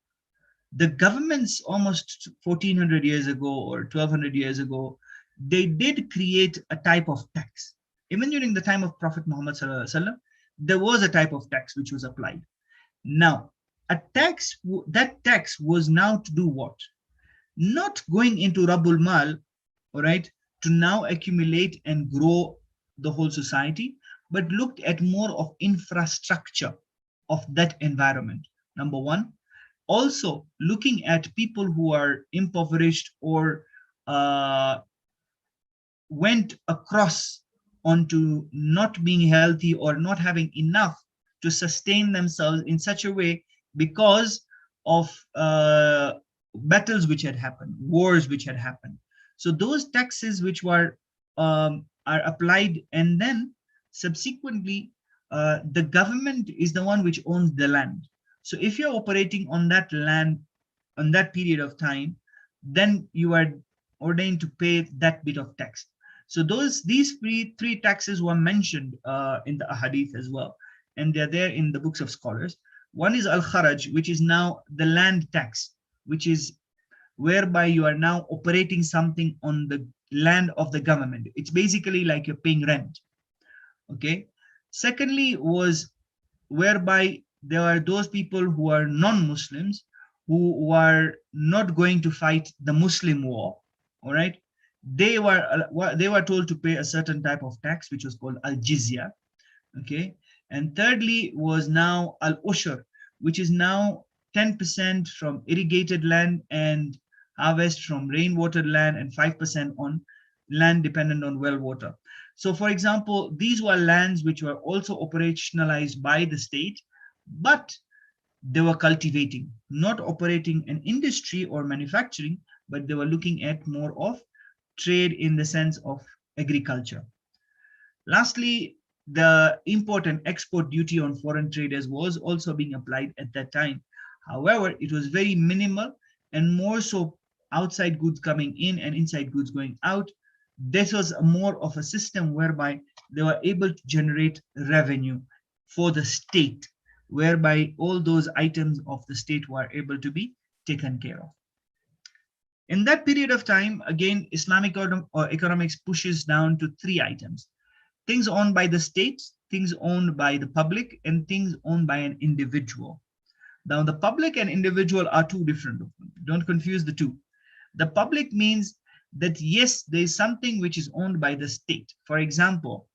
the governments almost 1400 years ago or 1200 years ago, they did create a type of tax. Even during the time of Prophet Muhammad sallallahu alaihi wasallam, there was a type of tax which was applied. Now, that tax was now to do what? Not going into Rabbul Mal, all right, to now accumulate and grow the whole society, but looked at more of infrastructure of that environment, number one. Also looking at people who are impoverished or went across onto not being healthy or not having enough to sustain themselves in such a way because of battles which had happened, wars which had happened. So those taxes which were are applied, and then subsequently the government is the one which owns the land. So if you're operating on that land on that period of time, then you are ordained to pay that bit of tax. So these three taxes were mentioned in the ahadith as well, and they're there in the books of scholars. One is al-kharaj, which is now the land tax, which is whereby you are now operating something on the land of the government. It's basically like you're paying rent. Okay. Secondly was whereby there are those people who are non-Muslims who are not going to fight the Muslim war. All right. They were told to pay a certain type of tax, which was called al-jizya. Okay. And thirdly was now al-ushur, which is now 10% from irrigated land and harvest from rainwater land, and 5% on land dependent on well water. So for example, these were lands which were also operationalized by the state, but they were cultivating, not operating an industry or manufacturing, but they were looking at more of trade in the sense of agriculture. Lastly, the import and export duty on foreign traders was also being applied at that time. However, it was very minimal and more so outside goods coming in and inside goods going out. This was more of a system whereby they were able to generate revenue for the state, whereby all those items of the state were able to be taken care of. In that period of time, again, Islamic economics pushes down to three items: things owned by the state, things owned by the public, and things owned by an individual. Now, the public and individual are two different. Don't confuse the two. The public means that, yes, there is something which is owned by the state. For example,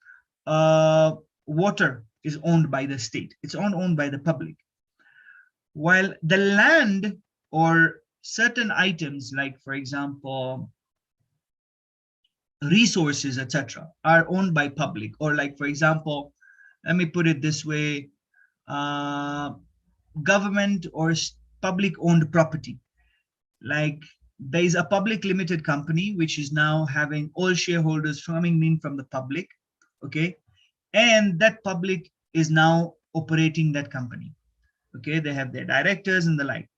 water is owned by the state. It's owned by the public. While the land or certain items, like, for example, resources, etc., are owned by public. Or like, for example, let me put it this way, government or public owned property. Like, there is a public limited company which is now having all shareholders coming in from the public, okay, and that public is now operating that company, okay. They have their directors and the like.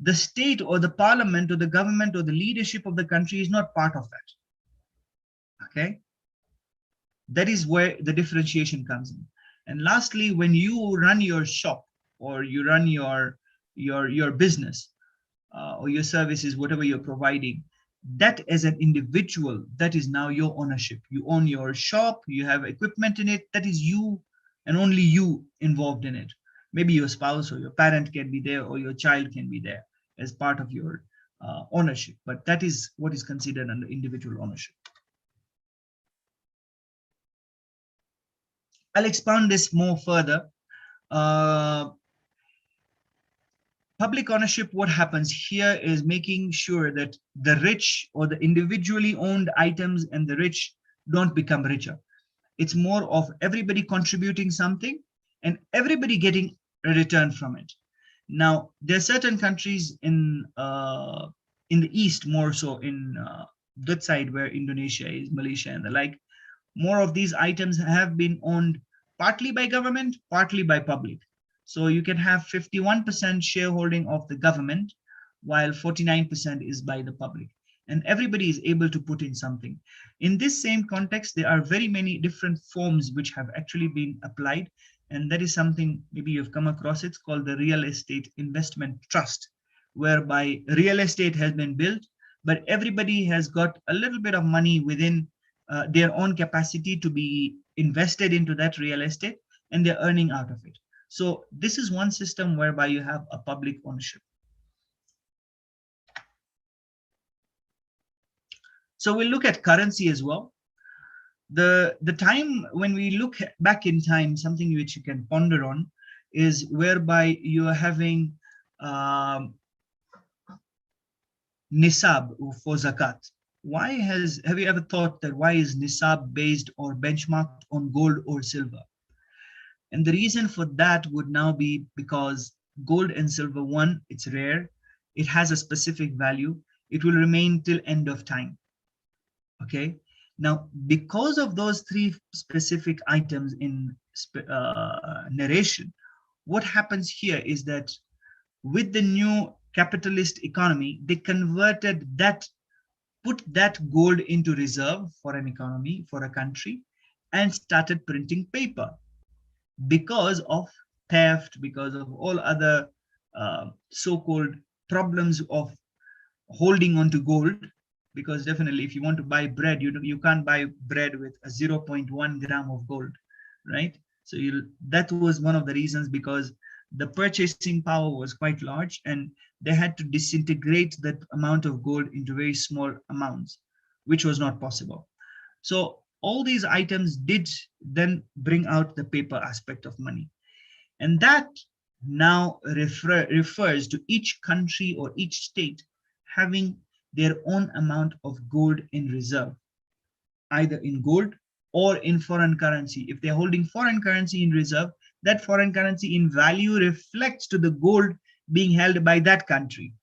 The state or the parliament or the government or the leadership of the country is not part of that, okay. That is where the differentiation comes in. And lastly, when you run your shop or you run your business, or your services, whatever you're providing, that as an individual, that is now your ownership. You own your shop, you have equipment in it, that is you and only you involved in it. Maybe your spouse or your parent can be there, or your child can be there as part of your ownership, but that is what is considered under individual ownership. I'll expound this more further. Public ownership, what happens here is making sure that the rich or the individually owned items and the rich don't become richer. It's more of everybody contributing something and everybody getting a return from it. Now, there are certain countries in the East, more so in that side where Indonesia is, Malaysia and the like, more of these items have been owned partly by government, partly by public. So you can have 51% shareholding of the government, while 49% is by the public. And everybody is able to put in something. In this same context, there are very many different forms which have actually been applied. And that is something maybe you've come across. It's called the Real Estate Investment Trust, whereby real estate has been built, but everybody has got a little bit of money within their own capacity to be invested into that real estate, and they're earning out of it. So this is one system whereby you have a public ownership. So we'll look at currency as well. The time when we look back in time, something which you can ponder on is whereby you are having nisab for zakat. Have you ever thought that why is nisab based or benchmarked on gold or silver? And the reason for that would now be because gold and silver, one, it's rare, it has a specific value, it will remain till end of time. Okay, now because of those three specific items in narration, what happens here is that with the new capitalist economy, they converted that, put that gold into reserve for an economy, for a country, and started printing paper. Because of theft, because of all other so-called problems of holding on to gold, because definitely if you want to buy bread, you can't buy bread with a 0.1 gram of gold, right? So that was one of the reasons, because the purchasing power was quite large and they had to disintegrate that amount of gold into very small amounts, which was not possible. So all these items did then bring out the paper aspect of money. And that now refers to each country or each state having their own amount of gold in reserve, either in gold or in foreign currency. If they're holding foreign currency in reserve, that foreign currency in value reflects to the gold being held by that country.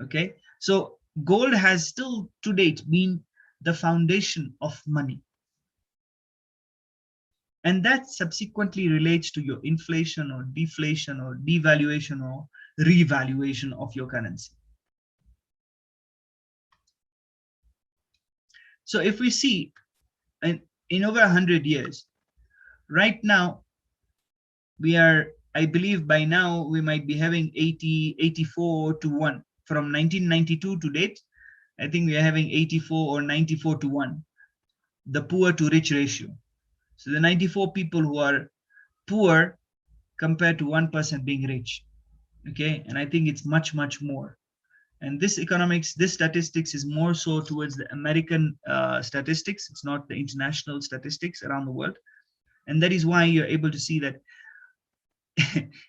Okay, so gold has still to date been the foundation of money. And that subsequently relates to your inflation or deflation or devaluation or revaluation of your currency. So if we see in over 100 years, right now, we are, I believe by now, we might be having 84 to 1. From 1992 to date, I think we are having 84 or 94 to 1, the poor to rich ratio. So the 94 people who are poor compared to 1% being rich. Okay, and I think it's much, much more. And this economics, this statistics is more so towards the American statistics. It's not the international statistics around the world. And that is why you're able to see that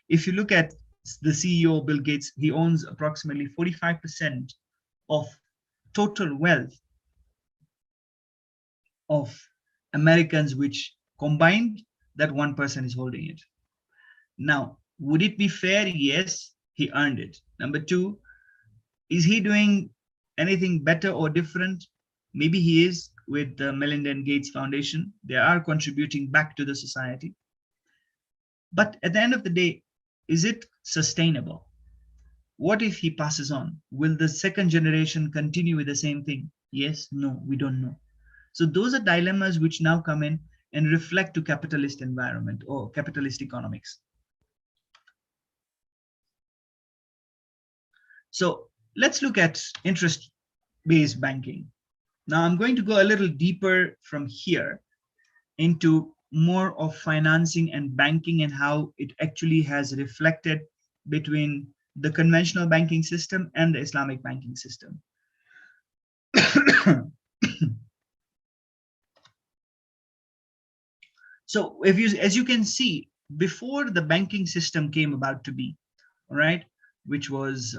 if you look at the CEO, Bill Gates, he owns approximately 45% of total wealth of Americans, which combined, that 1% is holding it. Now, would it be fair? Yes, he earned it. Number two, is he doing anything better or different? Maybe he is with the Melinda and Gates Foundation. They are contributing back to the society. But at the end of the day, is it sustainable? What if he passes on? Will the second generation continue with the same thing? Yes, no, we don't know. So those are dilemmas which now come in and reflect to capitalist environment or capitalist economics. So let's look at interest-based banking. Now I'm going to go a little deeper from here into more of financing and banking and how it actually has reflected between the conventional banking system and the Islamic banking system. So as you can see, before the banking system came about to be, right, which was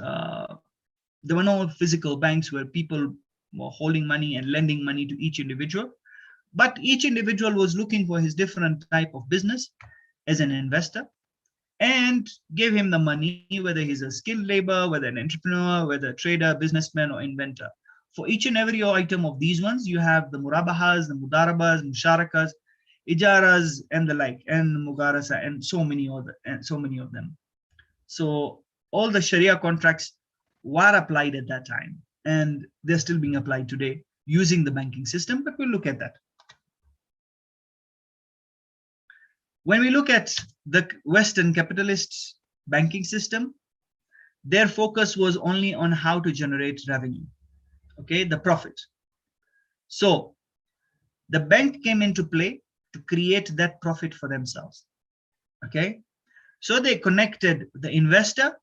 there were no physical banks where people were holding money and lending money to each individual, but each individual was looking for his different type of business as an investor, and gave him the money, whether he's a skilled labor, whether an entrepreneur, whether a trader, businessman, or inventor. For each and every item of these ones, you have the murabahas, the mudarabas, musharakas, ijaras, and the like, and mugarasa, and so many of them. So all the Sharia contracts were applied at that time, and they're still being applied today using the banking system, but we'll look at that. When we look at the Western capitalist banking system, their focus was only on how to generate revenue, okay, the profit. So the bank came into play to create that profit for themselves, okay? So they connected the investor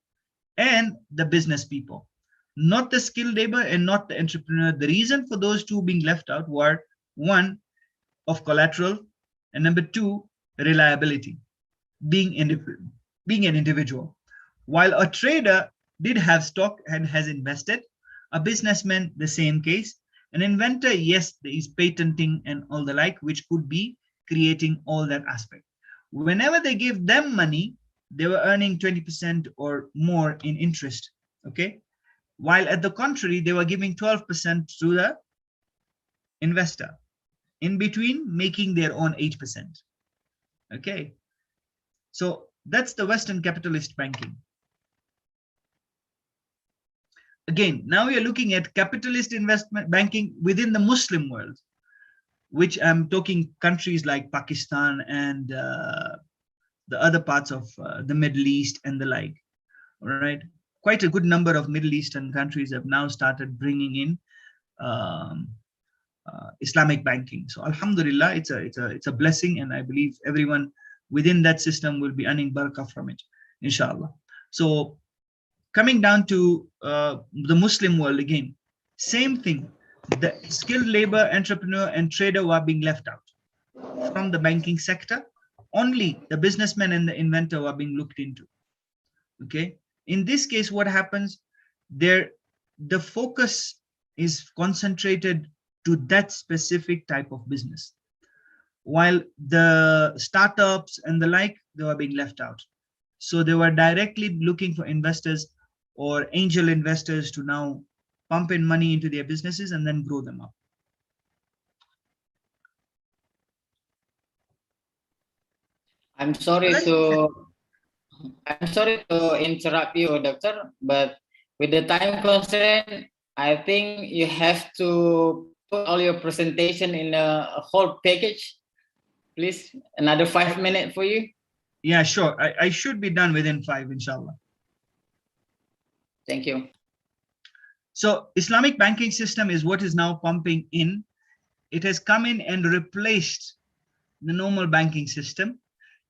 and the business people, not the skilled labor and not the entrepreneur. The reason for those two being left out were, one, of collateral, and number two, reliability, being an individual. While a trader did have stock and has invested, a businessman, the same case, an inventor, yes, there is patenting and all the like, which could be creating all that aspect. Whenever they give them money, they were earning 20% or more in interest, okay? While at the contrary, they were giving 12% to the investor, in between making their own 8%, okay? So that's the Western capitalist banking. Again, now we are looking at capitalist investment banking within the Muslim world, which I'm talking countries like Pakistan and the other parts of the Middle East and the like, all right? Quite a good number of Middle Eastern countries have now started bringing in Islamic banking. So Alhamdulillah, it's a blessing, and I believe everyone within that system will be earning barakah from it, inshallah. So coming down to the Muslim world again, same thing. The skilled labor, entrepreneur, and trader were being left out from the banking sector. Only the businessman and the inventor were being looked into, okay? In this case, what happens there, the focus is concentrated to that specific type of business, while the startups and the like, they were being left out. So they were directly looking for investors or angel investors to now pump in money into their businesses and then grow them up. I'm sorry to interrupt you, Doctor, but with the time constraint, I think you have to put all your presentation in a whole package. Please, another 5 minutes for you. Yeah, sure. I should be done within 5, inshallah. Thank you. So Islamic banking system is what is now pumping in. It has come in and replaced the normal banking system.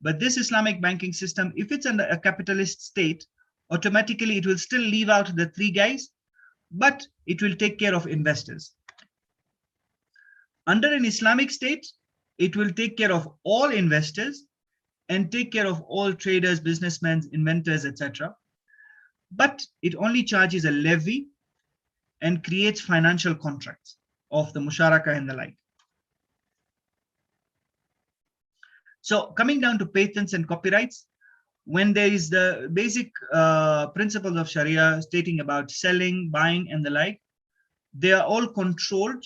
But this Islamic banking system, if it's under a capitalist state, automatically it will still leave out the 3 guys, but it will take care of investors. Under an Islamic state, it will take care of all investors and take care of all traders, businessmen, inventors, etc. But it only charges a levy and creates financial contracts of the musharaka and the like. So coming down to patents and copyrights, when there is the basic principles of Sharia stating about selling, buying, and the like, they are all controlled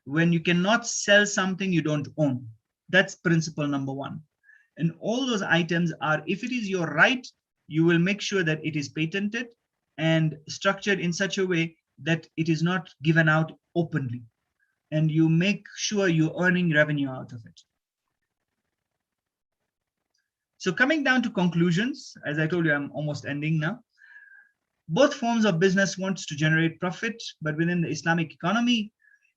when you cannot sell something you don't own. That's principle number 1. And all those items are, if it is your right, you will make sure that it is patented and structured in such a way that it is not given out openly. And you make sure you're earning revenue out of it. So coming down to conclusions, as I told you, I'm almost ending now. Both forms of business wants to generate profit, but within the Islamic economy,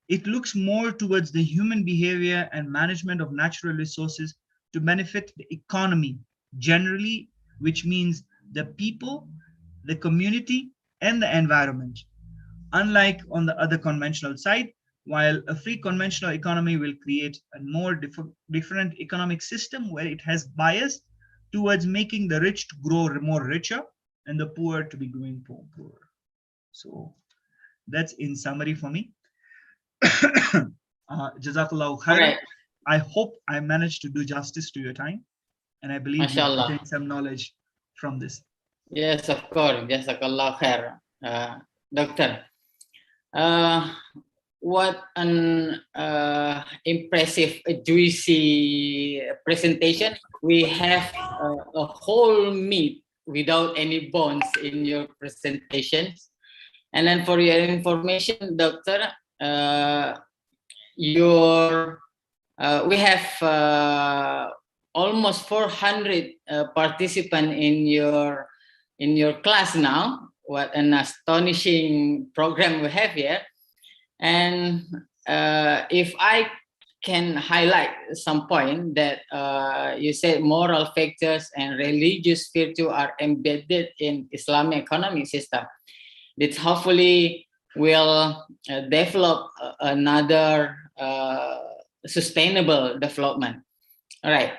it looks more towards the human behavior and management of natural resources to benefit the economy generally, which means the people, the community, and the environment. Unlike on the other conventional side, while a free conventional economy will create a more different economic system where it has bias towards making the rich to grow more richer and the poor to be growing poorer. So that's in summary for me. Jazakallahu khairan. I hope I managed to do justice to your time, and I believe you gained some knowledge from this. Yes, of course. Jazakallah khair, Doctor. What an impressive, juicy presentation. We have a whole meat without any bones in your presentations. And then for your information, Doctor, we have almost 400 participants in your class now. What an astonishing program we have here. And if I can highlight some point that you said moral factors and religious virtue are embedded in Islamic economic system, that hopefully will develop another sustainable development. All right,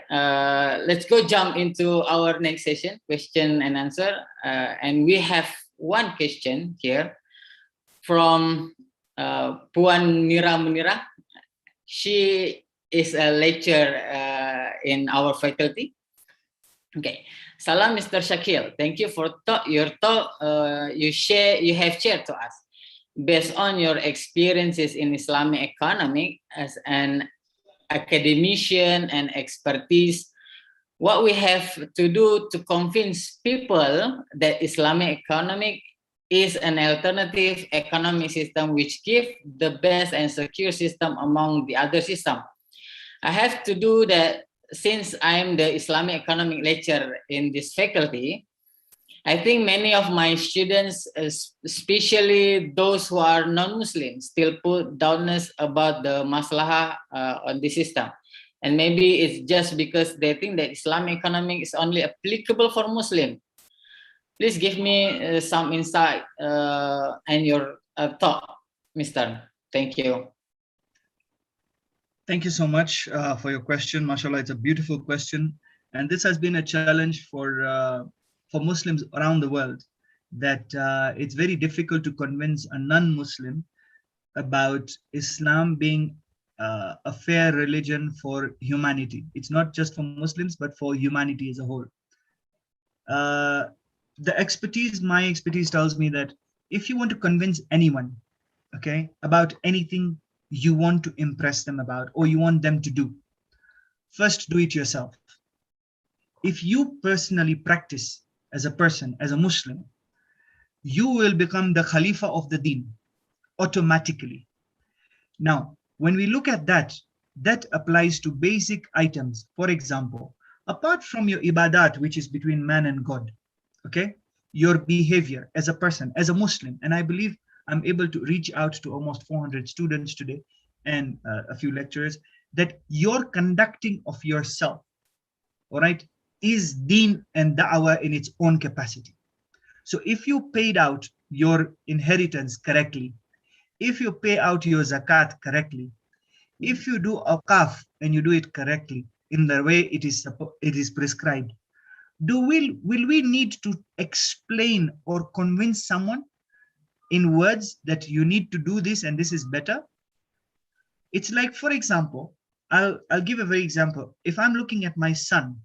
let's go jump into our next session, question and answer. And we have one question here from Puan Mira Munira. She is a lecturer in our faculty. Okay, Salam, Mr. Shakil. Thank you for your talk. You have shared to us. Based on your experiences in Islamic economic as an academician and expertise, what we have to do to convince people that Islamic economic is an alternative economic system which gives the best and secure system among the other system. I have to do that since I'm the Islamic economic lecturer in this faculty. I think many of my students, especially those who are non-Muslims, still put doubtness about the maslahah on the system. And maybe it's just because they think that Islamic economic is only applicable for Muslims. Please give me some insight and your thought, Mr. Thank you. Thank you so much for your question. MashaAllah, it's a beautiful question. And this has been a challenge for Muslims around the world, that it's very difficult to convince a non-Muslim about Islam being a fair religion for humanity. It's not just for Muslims, but for humanity as a whole. My expertise tells me that if you want to convince anyone, okay, about anything you want to impress them about or you want them to do, first do it yourself. If you personally practice as a person, as a Muslim, you will become the Khalifa of the Deen automatically. Now, when we look at that, that applies to basic items. For example, apart from your ibadat, which is between man and God, okay, your behavior as a person, as a Muslim, and I believe I'm able to reach out to almost 400 students today and a few lecturers, that your conducting of yourself, all right, is deen and da'wah in its own capacity. So if you paid out your inheritance correctly, if you pay out your zakat correctly, if you do awqaf and you do it correctly in the way it is prescribed, will we need to explain or convince someone in words that you need to do this and this is better? It's like, for example, I'll give a very example. If I'm looking at my son,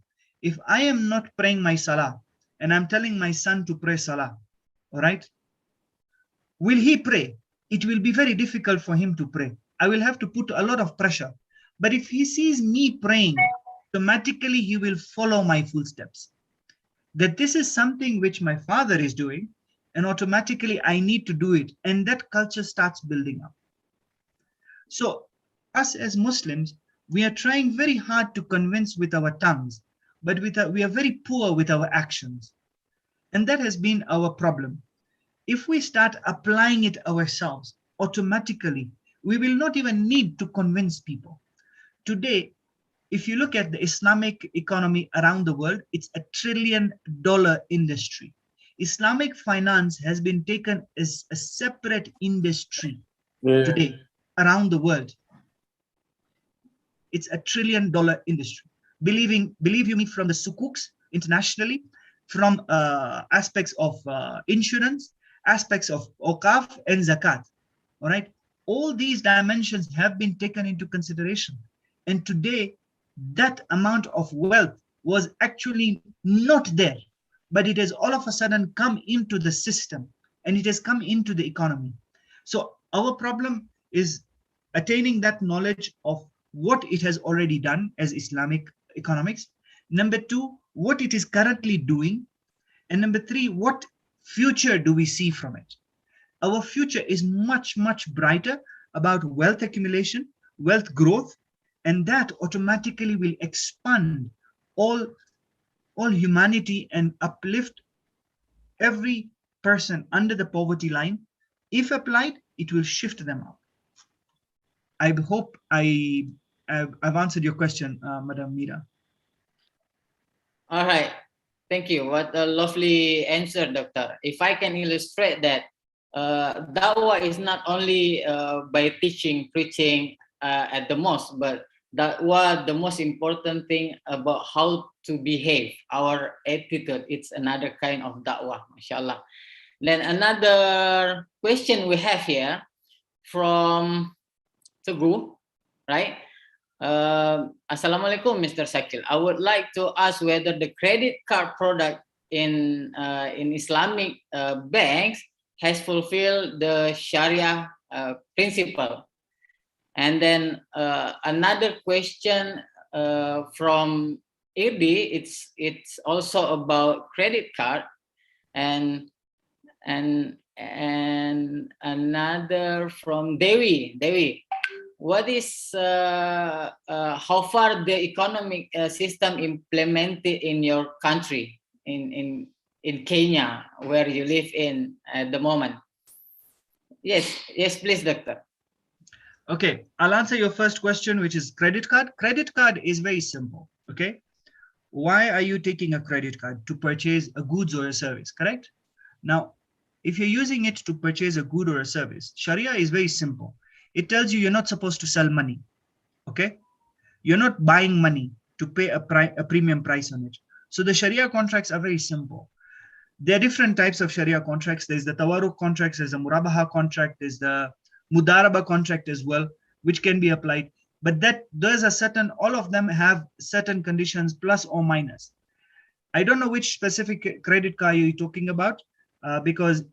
if I am not praying my salah and I'm telling my son to pray salah, all right, will he pray? It will be very difficult for him to pray. I will have to put a lot of pressure. But if he sees me praying, automatically he will follow my footsteps. That this is something which my father is doing, and automatically I need to do it. And that culture starts building up. So us as Muslims, we are trying very hard to convince with our tongues, but we are very poor with our actions. And that has been our problem. If we start applying it ourselves, automatically, we will not even need to convince people. Today, if you look at the Islamic economy around the world, it's $1 trillion industry. Islamic finance has been taken as a separate industry today. around the world. It's $1 trillion industry. Believe you me, from the sukuks internationally, from aspects of insurance, aspects of okaf and zakat. All right, all these dimensions have been taken into consideration, and today that amount of wealth was actually not there, but it has all of a sudden come into the system, and it has come into the economy. So our problem is attaining that knowledge of what it has already done as Islamic economics. Number two, what it is currently doing. And number three, what future do we see from it? Our future is much, much brighter about wealth accumulation, wealth growth, and that automatically will expand all humanity and uplift every person under the poverty line. If applied, it will shift them up. I hope I've answered your question, Madam Mira. All right. Thank you. What a lovely answer, Doctor. If I can illustrate that, da'wah is not only by teaching, preaching at the mosque, but da'wah, the most important thing about how to behave, our attitude, it's another kind of da'wah, mashallah. Then another question we have here from Teguh, right? Assalamualaikum, Mr. Shakil. I would like to ask whether the credit card product in Islamic banks has fulfilled the Sharia principle. And then another question from Irdi, it's also about credit card, and another from Dewi. What is how far the economic system implemented in your country, in Kenya, where you live in at the moment? Yes, please, Doctor. Okay, I'll answer your first question, which is credit card. Credit card is very simple. Okay, why are you taking a credit card? To purchase a goods or a service, correct? Now, if you're using it to purchase a good or a service, Sharia is very simple. It tells you you're not supposed to sell money. Okay, you're not buying money to pay a premium price on it. So the Sharia contracts are very simple. There are different types of Sharia contracts. There's the Tawarruq contracts, there's the Murabaha contract, there's the Mudaraba contract as well, which can be applied. But there's a certain, all of them have certain conditions, plus or minus. I don't know which specific credit card you're talking about, because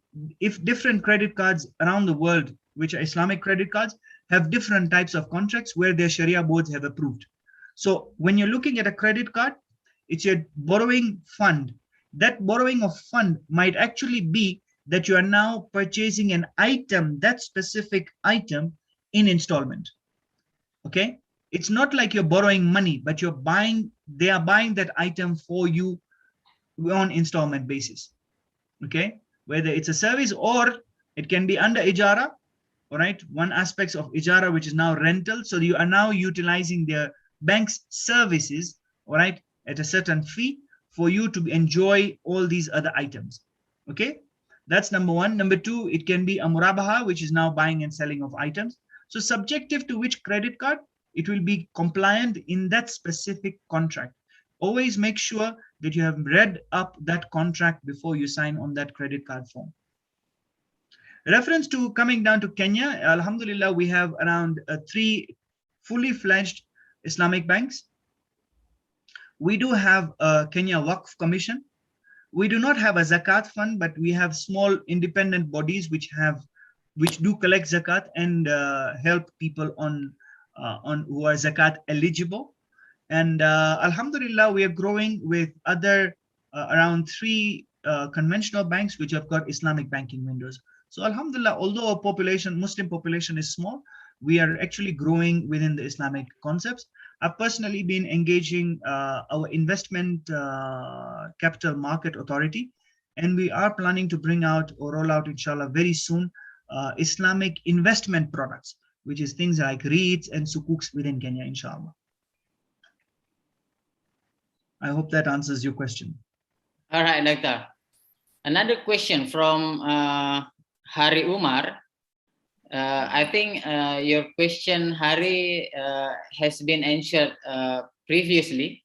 if different credit cards around the world, which are Islamic credit cards, have different types of contracts where their Sharia boards have approved. So when you're looking at a credit card, it's your borrowing fund. That borrowing of fund might actually be that you are now purchasing an item, that specific item, in installment. Okay, it's not like you're borrowing money, but they are buying that item for you on installment basis. Okay, whether it's a service or it can be under ijara. All right, one aspect of ijara, which is now rental. So you are now utilizing the bank's services, all right, at a certain fee for you to enjoy all these other items. Okay, that's number one. Number two, it can be a murabaha, which is now buying and selling of items. So subjective to which credit card, it will be compliant in that specific contract. Always make sure that you have read up that contract before you sign on that credit card form. Reference to coming down to Kenya, Alhamdulillah, we have around 3 fully fledged Islamic banks. We do have a Kenya Waqf Commission. We do not have a Zakat fund, but we have small independent bodies which do collect Zakat and help people on who are Zakat eligible. And Alhamdulillah, we are growing with other around 3 conventional banks which have got Islamic banking windows. So Alhamdulillah, although our population, Muslim population, is small, we are actually growing within the Islamic concepts. I've personally been engaging our investment capital market authority, and we are planning to bring out or roll out, inshallah, very soon, Islamic investment products, which is things like REITs and sukuks within Kenya, inshallah. I hope that answers your question. All right, Doctor. Another question from Hari Umar. I think your question, Hari, has been answered previously.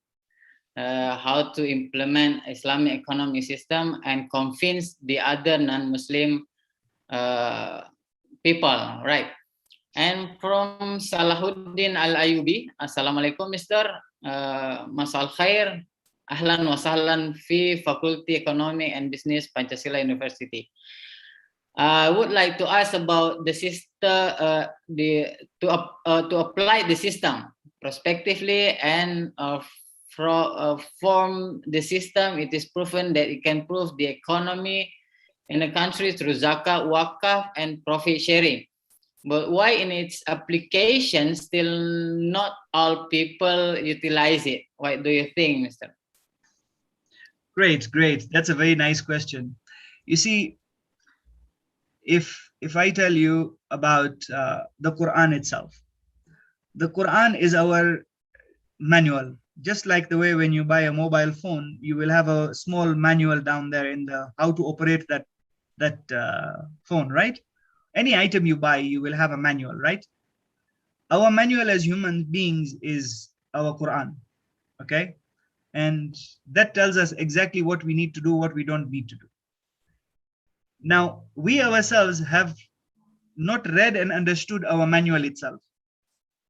How to implement Islamic economic system and convince the other non-Muslim people, right? And from Salahuddin Al-Ayubi, Assalamualaikum, Mr. Masal Khair, Ahlan wa sahlan fi Faculty Economic and Business Pancasila University. I would like to ask about the system, to apply the system prospectively and from the system. It is proven that it can improve the economy in the country through zakat, wakaf, and profit sharing. But why in its application still not all people utilize it? What do you think, Mr.? Great, great. That's a very nice question. You see, if I tell you about the Quran itself, the Quran is our manual. Just like the way when you buy a mobile phone, you will have a small manual down there in the how to operate that phone, right? Any item you buy, you will have a manual, right? Our manual as human beings is our Quran, okay? And that tells us exactly what we need to do, what we don't need to do. Now, we ourselves have not read and understood our manual itself.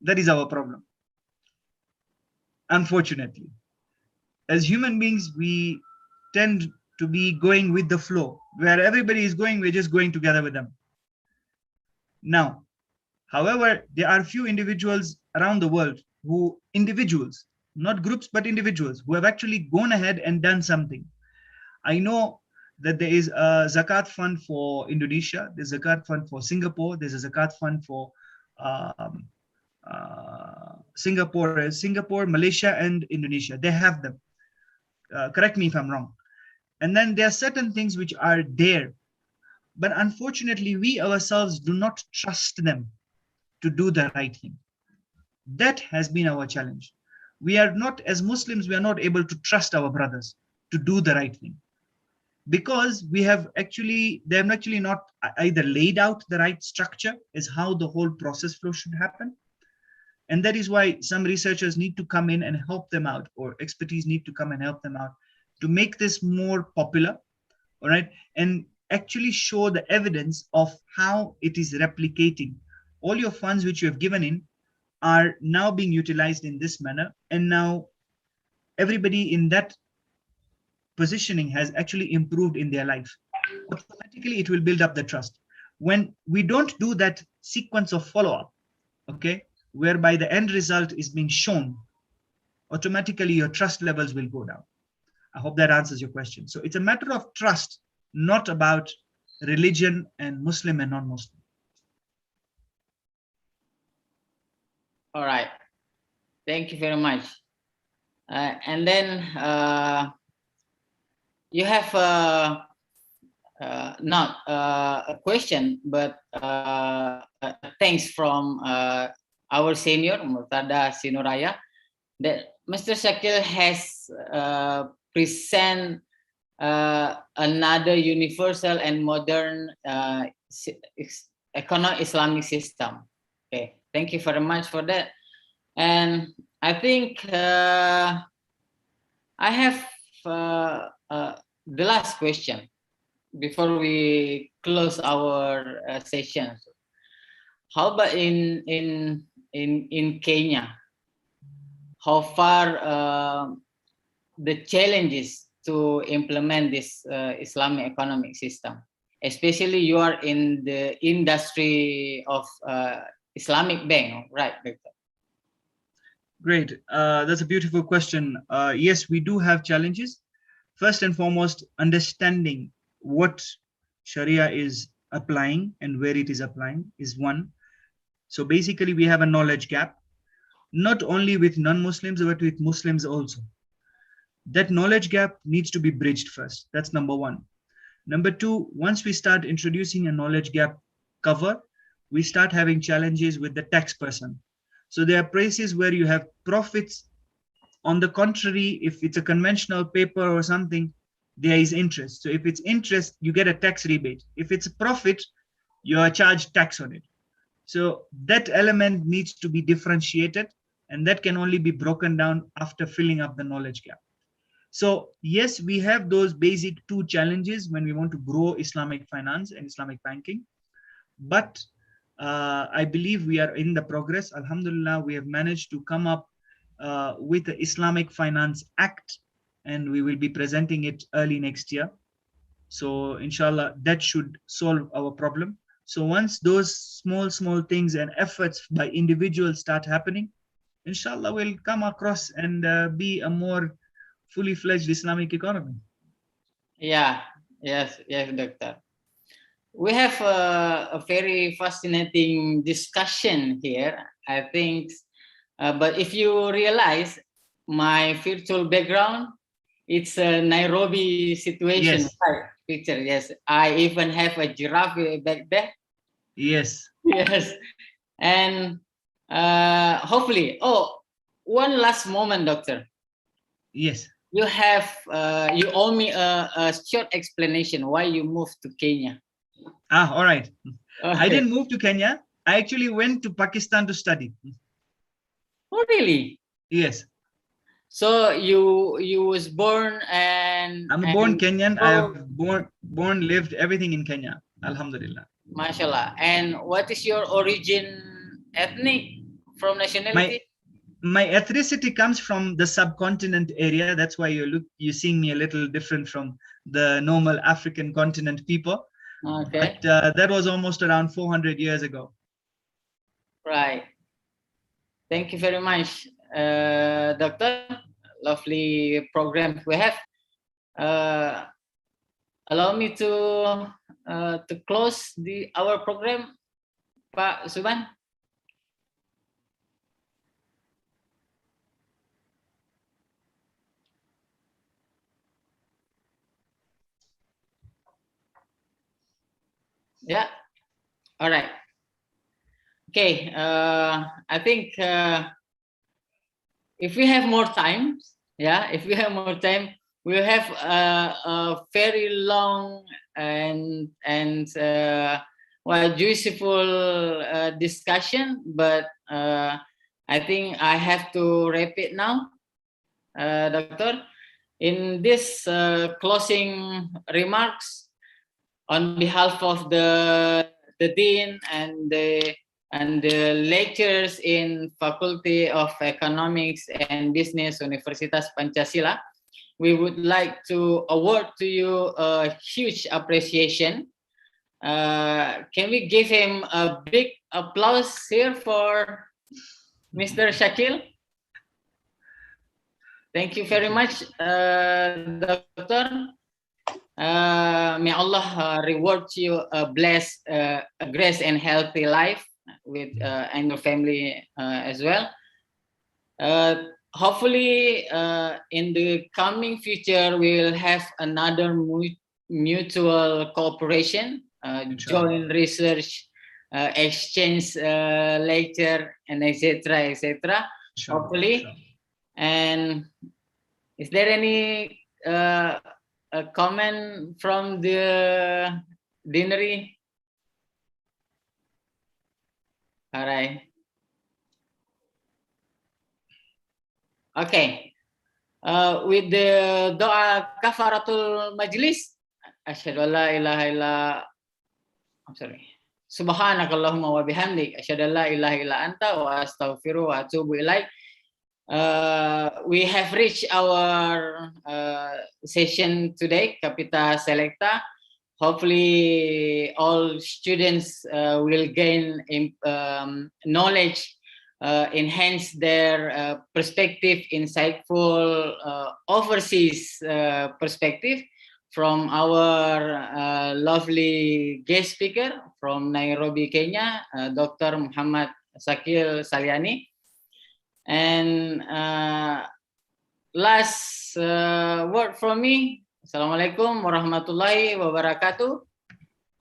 That is our problem. Unfortunately, as human beings, we tend to be going with the flow. Where everybody is going, we're just going together with them. Now, however, there are few individuals around the world individuals, not groups, but individuals who have actually gone ahead and done something. I know that there is a Zakat fund for Indonesia, there's a Zakat fund for Singapore, there's a Zakat fund for Singapore, Malaysia, and Indonesia. They have them. Correct me if I'm wrong. And then there are certain things which are there, but unfortunately, we ourselves do not trust them to do the right thing. That has been our challenge. We are not, as Muslims, we are not able to trust our brothers to do the right thing, because they have actually not either laid out the right structure as how the whole process flow should happen. And that is why some researchers need to come in and help them out, or expertise need to come and help them out to make this more popular, all right, and actually show the evidence of how it is replicating. All your funds which you have given in are now being utilized in this manner, and now everybody in that positioning has actually improved in their life. Automatically, it will build up the trust. When we don't do that sequence of follow-up, okay, whereby the end result is being shown, automatically your trust levels will go down. I hope that answers your question. So it's a matter of trust, not about religion and Muslim and non-Muslim. All right. Thank you very much. And then you have not a question, but thanks from our senior, Murtada Sinuraya, that Mr. Shakil has present another universal and modern economic Islamic system. Okay, thank you very much for that. And I think I have the last question before we close our session. How about in Kenya? How far the challenges to implement this Islamic economic system, especially you are in the industry of Islamic bank, right, Victor? Great. That's a beautiful question. Yes, we do have challenges. First and foremost, understanding what Sharia is applying and where it is applying is one. So basically, we have a knowledge gap, not only with non-Muslims, but with Muslims also. That knowledge gap needs to be bridged first. That's number one. Number two, once we start introducing a knowledge gap cover, we start having challenges with the tax person. So there are places where you have profits. On the contrary, if it's a conventional paper or something, there is interest. So if it's interest, you get a tax rebate. If it's a profit, you are charged tax on it. So that element needs to be differentiated, and that can only be broken down after filling up the knowledge gap. So yes, we have those basic two challenges when we want to grow Islamic finance and Islamic banking. But I believe we are in the progress. Alhamdulillah, we have managed to come up with the Islamic Finance Act, and we will be presenting it early next year. So inshallah, that should solve our problem. So once those small things and efforts by individuals start happening, inshallah, we'll come across and be a more fully fledged Islamic economy. Yeah, yes, Doctor. We have a very fascinating discussion here, I think. But if you realize my virtual background, it's a Nairobi situation, Yes. right? Picture, yes. I even have a giraffe back there. Yes. Yes. And hopefully, one last moment, Doctor. Yes. You have, you owe me a short explanation why you moved to Kenya. All right. Okay. I didn't move to Kenya. I actually went to Pakistan to study. Oh, really? Yes. So you was born and I'm a born Kenyan. I have lived everything in Kenya. Alhamdulillah. Mashallah. And what is your origin ethnic from nationality? My ethnicity comes from the subcontinent area. That's why you're seeing me a little different from the normal African continent people. Okay. But that was almost around 400 years ago. Right. Thank you very much, Doctor. Lovely program we have. Allow me to close our program, Pak Suban. Yeah. All right. Okay. I think if we have more time, we'll have a very long and useful discussion. But I think I have to wrap it now, Doctor. In this closing remarks, on behalf of the dean and the lecturers in Faculty of Economics and Business, Universitas Pancasila, we would like to award to you a huge appreciation. Can we give him a big applause here for Mr. Shakil? Thank you very much, Doctor. May Allah reward you a blessed, grace and healthy life with and your family as well. Hopefully, in the coming future, we'll have another mutual cooperation, joint research, exchange lecture, and etc. Hopefully. And is there any a comment from the deanery? All right. Okay. With the doa kafaratul majlis, asyhadu an la ilaha illa, I'm sorry. Subhanakallahumma wa bihamdik, asyhadu an la ilaha illa anta wa astaghfiru wa atubu ilaik. We have reached our session today, Kapita Selekta. Hopefully, all students will gain knowledge, enhance their perspective, insightful overseas perspective from our lovely guest speaker from Nairobi, Kenya, Dr. Muhammad Shakil Saliani. And last word from me. Assalamualaikum warahmatullahi wabarakatuh.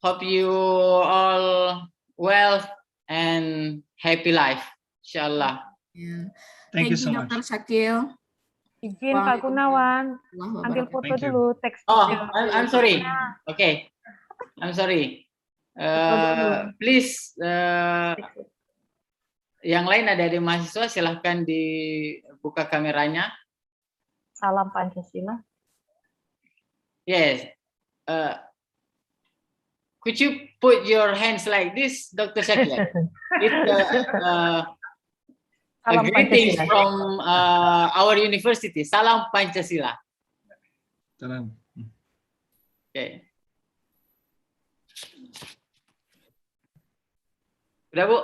Hope you all well and happy life, inshallah. Yeah. Thank you so much. Dr. Shakil. Izin Pak Gunawan, ambil foto dulu teks. Oh, I'm sorry. Okay, I'm sorry. Please, yang lain ada di mahasiswa, silahkan dibuka kameranya. Salam Pancasila. Yes. Could you put your hands like this, Dr. Shakir? It's a Salam greetings Pancasila. from our university. Salam Pancasila. Salam. Okay. Udah, Bu?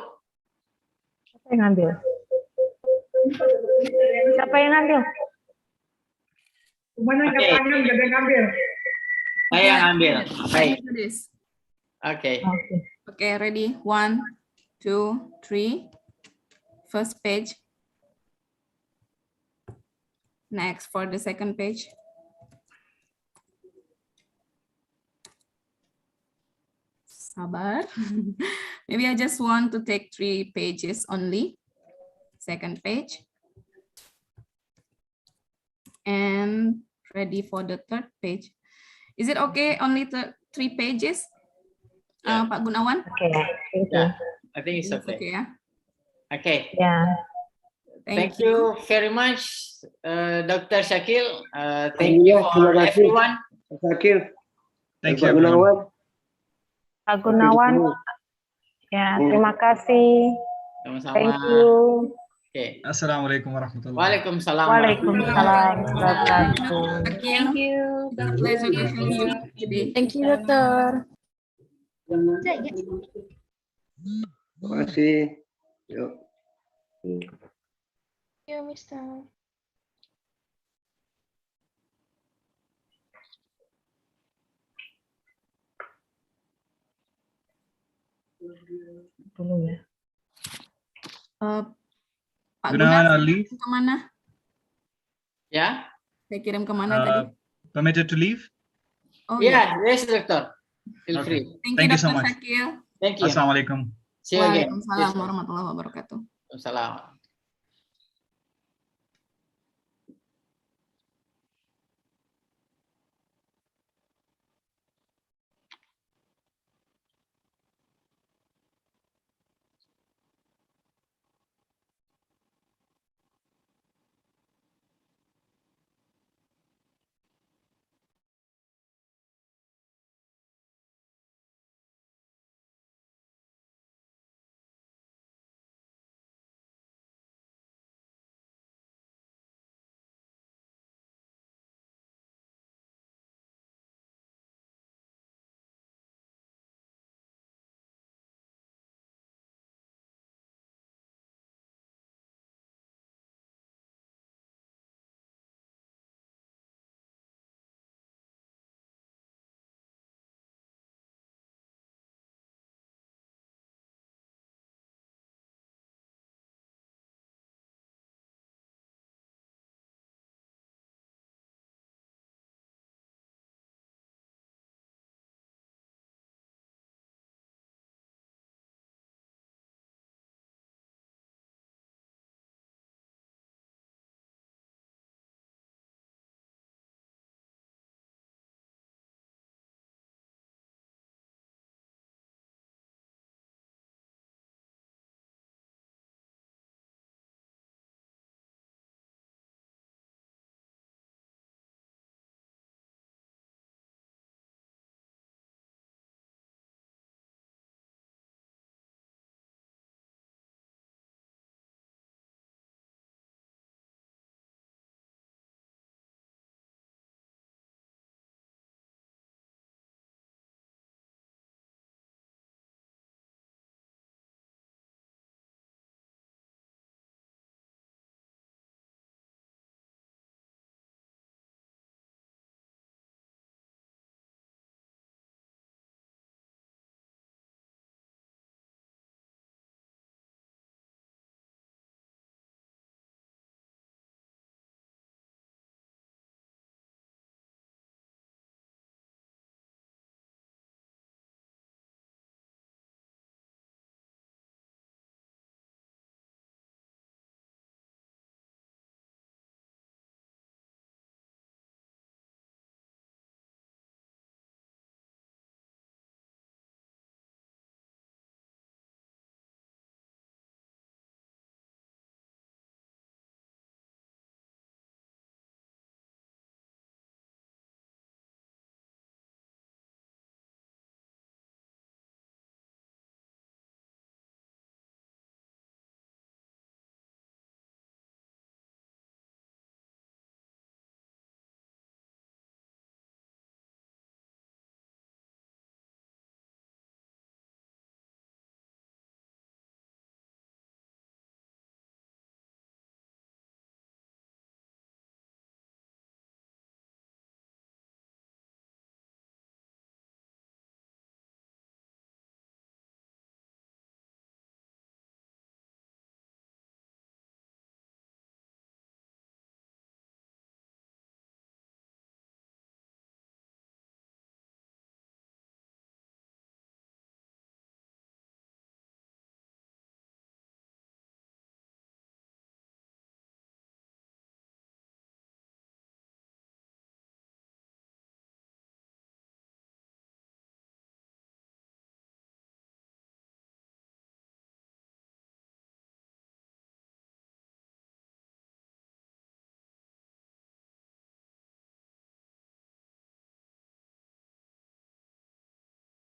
Siapa yang ngambil? Siapa yang ngambil? Oke. Saya yang ambil. Baik. Oke. Okay, ready? 1, 2, 3. First page. Next for the second page. Sabar. Maybe I just want to take 3 pages only. Second page. And ready for the third page. Is it okay? Only 3 pages? Yeah. Pak Gunawan? Oke, thank you. Yeah, I think it's It's okay. okay, ya? Okay. Ya, Thank you very much, Dr. Shakil. Thank you for everyone. Zakir. Thank Pak you, everyone. Gunawan. Pak Gunawan. Ya, terima kasih. Sama-sama. Thank you. Oke. Assalamualaikum warahmatullahi Waalaikumsalam. Waalaikumsalam wabarakatuh. Thank you. Pleasure to have you today. Thank you, Dokter. Terima kasih. Yuk. Ya, Mister. Dulu ya. Pak Gunawan Guna, Ali, kemana? Ya? Saya kirim kemana tadi? permitted to leave? Oh ya. Yeah, yes, Doctor. Feel Okay. free. Thank you, Thank you so Dr. much. Shakil. Thank you. Assalamualaikum. See you again. Waalaikumsalam warahmatullahi wabarakatuh. Waalaikumsalam.